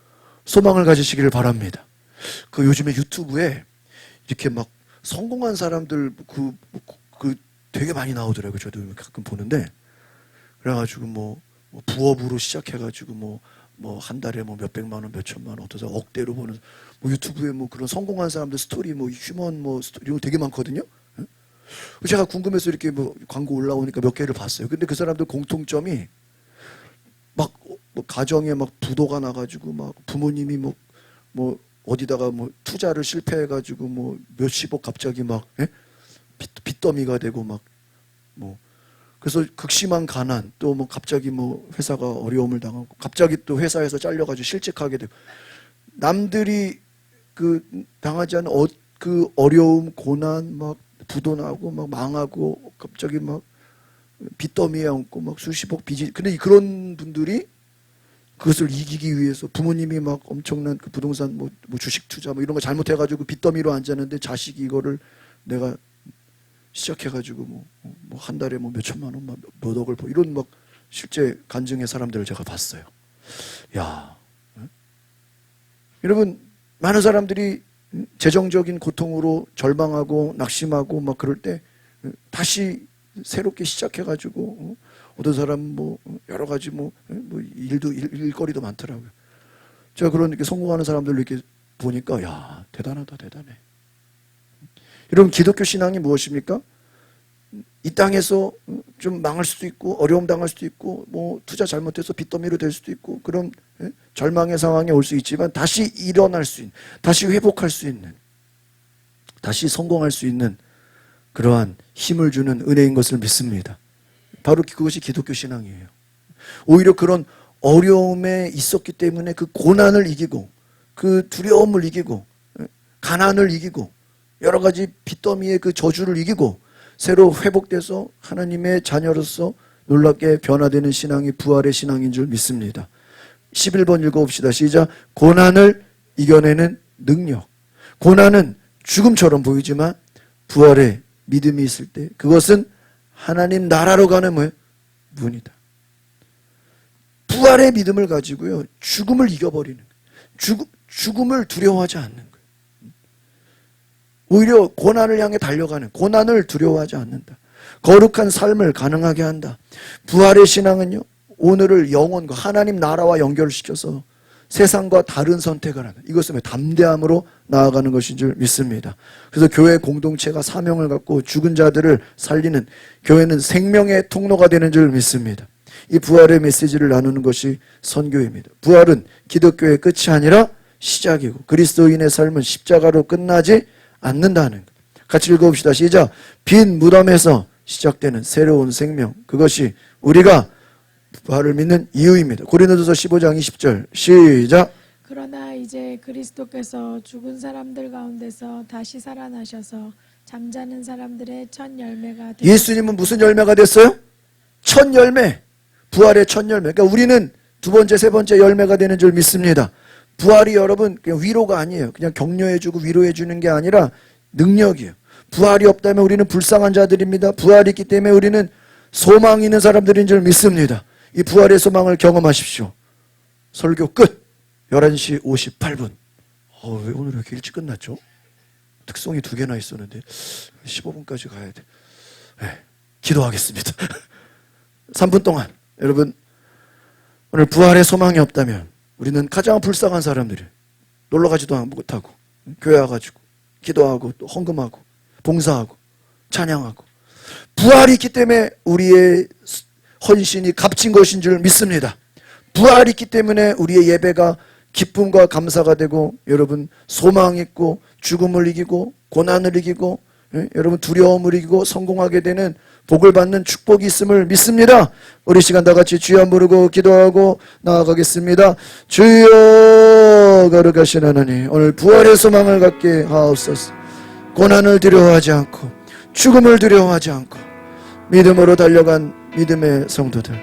소망을 가지시기를 바랍니다. 그 요즘에 유튜브에 이렇게 막 성공한 사람들 그 되게 많이 나오더라고요. 저도 가끔 보는데, 그래가지고 뭐 부업으로 시작해가지고 뭐 한 달에 뭐 몇백만 원, 몇천만 원, 어떠서 억대로 보는 뭐 유튜브에 뭐 그런 성공한 사람들 스토리, 뭐 휴먼 뭐 스토리 이런 거 되게 많거든요. 제가 궁금해서 이렇게 뭐 광고 올라오니까 몇 개를 봤어요. 근데 그 사람들 공통점이 막 뭐 가정에 막 부도가 나가지고 막 부모님이 뭐 어디다가 뭐 투자를 실패해가지고 뭐 몇십억 갑자기 막 빚더미가 되고 막 뭐 그래서 극심한 가난, 또 뭐 갑자기 뭐 회사가 어려움을 당하고 갑자기 또 회사에서 잘려가지고 실직하게 되고, 남들이 그 당하지 않은 그 어려움, 고난, 막 부도 나고 막 망하고 갑자기 막 빚더미에 얹고 막 수십억 빚이. 근데 그런 분들이 그것을 이기기 위해서 부모님이 막 엄청난 그 부동산 뭐 주식 투자 뭐 이런 거 잘못해가지고 빚더미로 앉았는데 자식이 이거를 내가 시작해가지고 뭐 한 달에 뭐 몇천만 원, 몇 억을 이런 막 실제 간증의 사람들을 제가 봤어요. 야, 여러분, 많은 사람들이 재정적인 고통으로 절망하고 낙심하고 막 그럴 때 다시 새롭게 시작해가지고, 어떤 사람 뭐 여러 가지 뭐 일거리도 많더라고요. 제가 그런 이렇게 성공하는 사람들 이렇게 보니까 야, 대단하다, 대단해. 여러분, 기독교 신앙이 무엇입니까? 이 땅에서 좀 망할 수도 있고 어려움 당할 수도 있고 뭐 투자 잘못해서 빚더미로 될 수도 있고 그런 절망의 상황이 올 수 있지만 다시 일어날 수 있는, 다시 회복할 수 있는, 다시 성공할 수 있는 그러한 힘을 주는 은혜인 것을 믿습니다. 바로 그것이 기독교 신앙이에요. 오히려 그런 어려움에 있었기 때문에 그 고난을 이기고 그 두려움을 이기고 가난을 이기고 여러 가지 빚더미의 그 저주를 이기고 새로 회복돼서 하나님의 자녀로서 놀랍게 변화되는 신앙이 부활의 신앙인 줄 믿습니다. 11번 읽어봅시다. 시작. 고난을 이겨내는 능력. 고난은 죽음처럼 보이지만 부활의 믿음이 있을 때 그것은 하나님 나라로 가는 뭐예요? 문이다. 부활의 믿음을 가지고요, 죽음을 이겨버리는 거예요. 죽음을 두려워하지 않는 거예요. 오히려 고난을 향해 달려가는, 고난을 두려워하지 않는다. 거룩한 삶을 가능하게 한다. 부활의 신앙은요, 오늘을 영혼과 하나님 나라와 연결시켜서 세상과 다른 선택을 하는, 이것은 담대함으로 나아가는 것인 줄 믿습니다. 그래서 교회 공동체가 사명을 갖고 죽은 자들을 살리는, 교회는 생명의 통로가 되는 줄 믿습니다. 이 부활의 메시지를 나누는 것이 선교입니다. 부활은 기독교의 끝이 아니라 시작이고, 그리스도인의 삶은 십자가로 끝나지 않는다는 것. 같이 읽어봅시다. 시작. 빈 무덤에서 시작되는 새로운 생명, 그것이 우리가 부활을 믿는 이유입니다. 고린도전서 15장 20절 시작. 그러나 이제 그리스도께서 죽은 사람들 가운데서 다시 살아나셔서 잠자는 사람들의 첫 열매가 되셨습니다. 예수님은 무슨 열매가 됐어요? 첫 열매. 부활의 첫 열매. 그러니까 우리는 두 번째, 세 번째 열매가 되는 줄 믿습니다. 부활이 여러분 그냥 위로가 아니에요. 그냥 격려해주고 위로해주는 게 아니라 능력이에요. 부활이 없다면 우리는 불쌍한 자들입니다. 부활이 있기 때문에 우리는 소망이 있는 사람들인 줄 믿습니다. 이 부활의 소망을 경험하십시오. 설교 끝. 11시 58분. 왜 오늘 이렇게 일찍 끝났죠? 특송이 2개나 있었는데 15분까지 가야 돼. 네, 기도하겠습니다. 3분 동안 여러분, 오늘 부활의 소망이 없다면 우리는 가장 불쌍한 사람들이에요. 놀러가지도 못하고 교회 와가지고 기도하고 또 헌금하고 봉사하고 찬양하고, 부활이 있기 때문에 우리의 헌신이 값진 것인 줄 믿습니다. 부활이 있기 때문에 우리의 예배가 기쁨과 감사가 되고, 여러분 소망이 있고 죽음을 이기고 고난을 이기고, 여러분 두려움을 이기고 성공하게 되는 복을 받는 축복이 있음을 믿습니다. 우리 시간 다 같이 주여 한번 부르고 기도하고 나아가겠습니다. 주여, 거룩하신 하나님, 오늘 부활의 소망을 갖게 하옵소서. 고난을 두려워하지 않고 죽음을 두려워하지 않고 믿음으로 달려간 믿음의 성도들,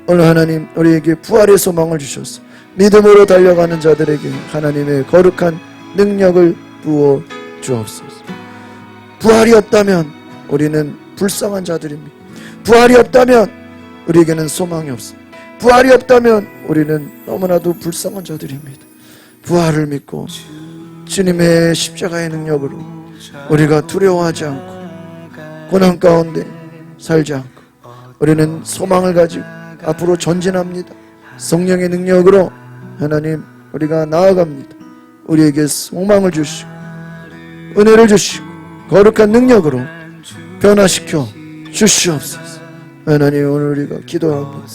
오늘 하나님 우리에게 부활의 소망을 주셔서 믿음으로 달려가는 자들에게 하나님의 거룩한 능력을 부어 주옵소서. 부활이 없다면 우리는 불쌍한 자들입니다. 부활이 없다면 우리에게는 소망이 없습니다. 부활이 없다면 우리는 너무나도 불쌍한 자들입니다. 부활을 믿고 주님의 십자가의 능력으로 우리가 두려워하지 않고 고난 가운데 살지 않고 우리는 소망을 가지고 앞으로 전진합니다. 성령의 능력으로 하나님 우리가 나아갑니다. 우리에게 소망을 주시고 은혜를 주시고 거룩한 능력으로 변화시켜 주시옵소서. 하나님, 오늘 우리가 기도합니다.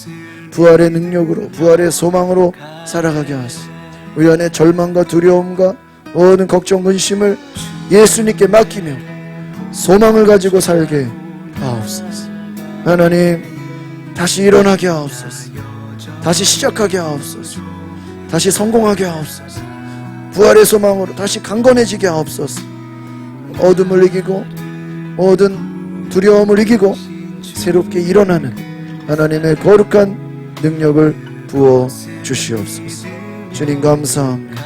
부활의 능력으로, 부활의 소망으로 살아가게 하소서. 우리 안에 절망과 두려움과 모든 걱정, 근심을 예수님께 맡기며 소망을 가지고 살게 하옵소서. 하나님, 다시 일어나게 하옵소서. 다시 시작하게 하옵소서. 다시 성공하게 하옵소서. 부활의 소망으로 다시 강건해지게 하옵소서. 어둠을 이기고 모든 두려움을 이기고 새롭게 일어나는 하나님의 거룩한 능력을 부어 주시옵소서. 주님 감사합니다.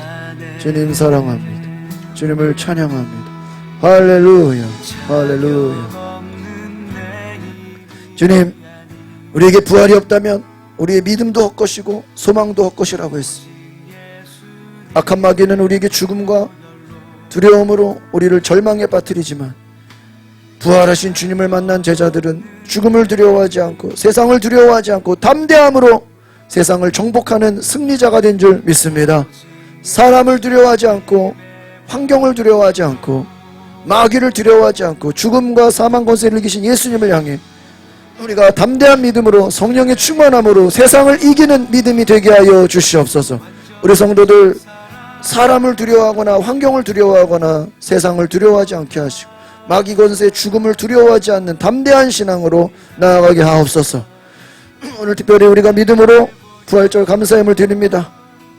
주님 사랑합니다. 주님을 찬양합니다. 할렐루야, 할렐루야. 주님, 우리에게 부활이 없다면 우리의 믿음도 헛것이고 소망도 헛것이라고 했습니다. 악한 마귀는 우리에게 죽음과 두려움으로 우리를 절망에 빠뜨리지만, 부활하신 주님을 만난 제자들은 죽음을 두려워하지 않고 세상을 두려워하지 않고 담대함으로 세상을 정복하는 승리자가 된 줄 믿습니다. 사람을 두려워하지 않고 환경을 두려워하지 않고 마귀를 두려워하지 않고 죽음과 사망 권세를 이기신 예수님을 향해 우리가 담대한 믿음으로 성령의 충만함으로 세상을 이기는 믿음이 되게 하여 주시옵소서. 우리 성도들 사람을 두려워하거나 환경을 두려워하거나 세상을 두려워하지 않게 하시고 마귀 권세 죽음을 두려워하지 않는 담대한 신앙으로 나아가게 하옵소서. 오늘 특별히 우리가 믿음으로 부활절 감사함을 드립니다.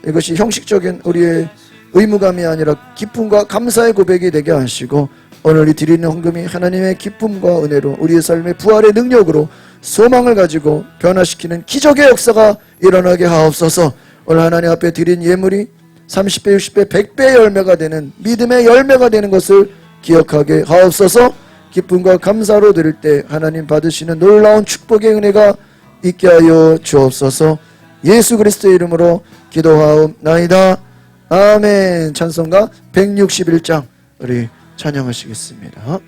이것이 형식적인 우리의 의무감이 아니라 기쁨과 감사의 고백이 되게 하시고, 오늘 이 드리는 헌금이 하나님의 기쁨과 은혜로 우리의 삶의 부활의 능력으로 소망을 가지고 변화시키는 기적의 역사가 일어나게 하옵소서. 오늘 하나님 앞에 드린 예물이 30배, 60배, 100배의 열매가 되는 믿음의 열매가 되는 것을 기억하게 하옵소서. 기쁨과 감사로 드릴 때 하나님 받으시는 놀라운 축복의 은혜가 있게 하여 주옵소서. 예수 그리스도의 이름으로 기도하옵나이다. 아멘. 찬송가 161장 우리 찬양하시겠습니다.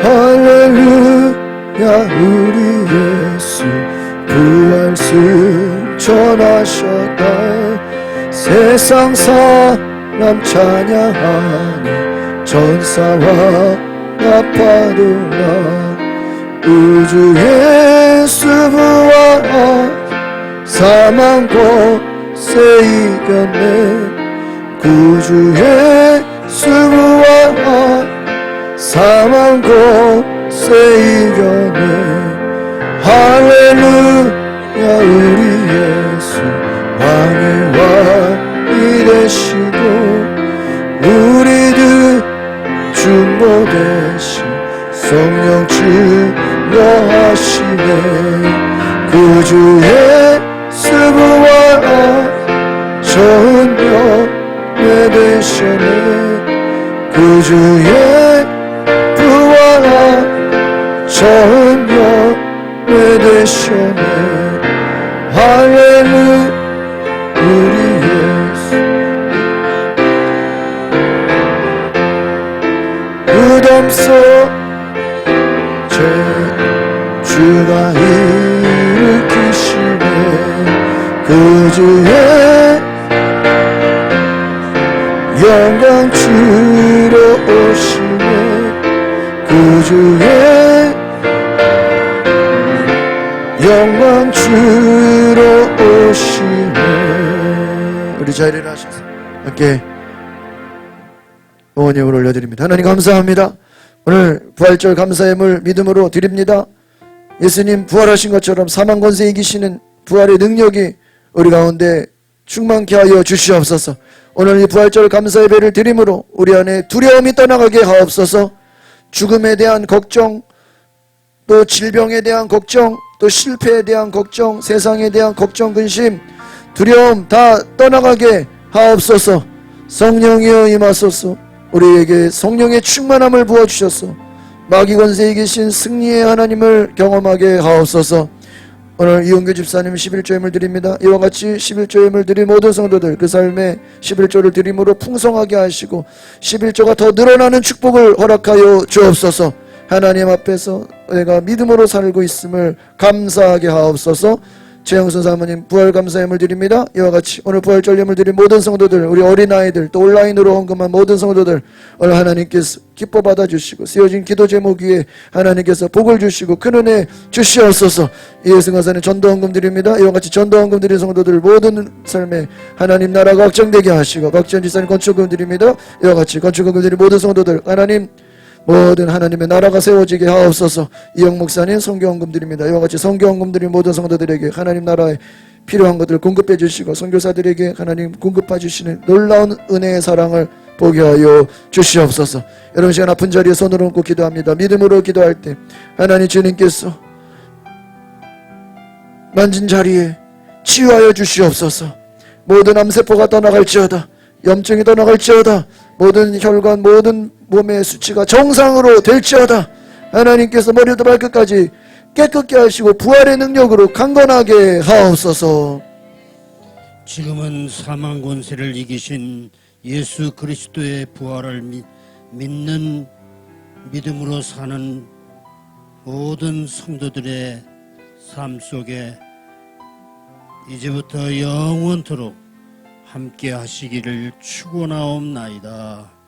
할렐루야 우리 예수 부활 승천하셨다. 세상 사람 찬양하니 전사와 나파도나 우주 예수 부활 사망 곳에 이겼네. 구주 예수 부활 사망 곳에 이겨내. 할렐루야 우리 예수 왕의 왕이 되시고 우리들 중보 대신 성령 증거하시네. 구주 예수 부활 좋은 병에 되셨네. 구주 부활한 전명에 되셨네. 할렐루야 우리 예수 무덤 속 주가 일으키시네. 구주의 영광 주러 오시네. 구주의 영광 주러 오시네. 우리 자리를 하셔서 함께 의원님을 올려드립니다. 하나님 감사합니다. 오늘 부활절 감사의 물 믿음으로 드립니다. 예수님 부활하신 것처럼 사망 권세 이기시는 부활의 능력이 우리 가운데 충만케 하여 주시옵소서. 오늘 이 부활절 감사 예배를 드림으로 우리 안에 두려움이 떠나가게 하옵소서. 죽음에 대한 걱정, 또 질병에 대한 걱정, 또 실패에 대한 걱정, 세상에 대한 걱정, 근심, 두려움 다 떠나가게 하옵소서. 성령이여 임하소서. 우리에게 성령의 충만함을 부어주셔서 마귀 권세에 이기신 승리의 하나님을 경험하게 하옵소서. 오늘 이용규 집사님 11조 예물 드립니다. 이와 같이 11조 예물 드린 모든 성도들 그 삶에 11조를 드림으로 풍성하게 하시고 11조가 더 늘어나는 축복을 허락하여 주옵소서. 하나님 앞에서 내가 믿음으로 살고 있음을 감사하게 하옵소서. 최영선 사모님 부활 감사 예물 드립니다. 이와 같이 오늘 부활절 예물 드린 모든 성도들, 우리 어린아이들, 또 온라인으로 헌금한 모든 성도들 오늘 하나님께서 기뻐 받아주시고 쓰여진 기도 제목 위에 하나님께서 복을 주시고 큰 은혜 주시옵소서. 예수가사는 전도 헌금 드립니다. 이와 같이 전도 헌금 드린 성도들 모든 삶에 하나님 나라가 확정되게 하시고 박지원 지사님 건축헌금 드립니다. 이와 같이 건축헌금 드린 모든 성도들 하나님 모든 하나님의 나라가 세워지게 하옵소서. 이영 목사님 선교헌금 드립니다. 이와 같이 선교헌금 드린 모든 성도들에게 하나님 나라에 필요한 것들을 공급해 주시고 선교사들에게 하나님 공급해 주시는 놀라운 은혜의 사랑을 보게 하여 주시옵소서. 여러분 시간 아픈 자리에 손을 얹고 기도합니다. 믿음으로 기도할 때 하나님 주님께서 만진 자리에 치유하여 주시옵소서. 모든 암세포가 떠나갈지어다. 염증이 떠나갈지어다. 모든 혈관 모든 몸의 수치가 정상으로 될지어다. 하나님께서 머리부터 발끝까지 깨끗게 하시고 부활의 능력으로 강건하게 하옵소서. 지금은 사망 권세를 이기신 예수 그리스도의 부활을 믿는 믿음으로 사는 모든 성도들의 삶 속에 이제부터 영원토록 함께 하시기를 축원하옵나이다.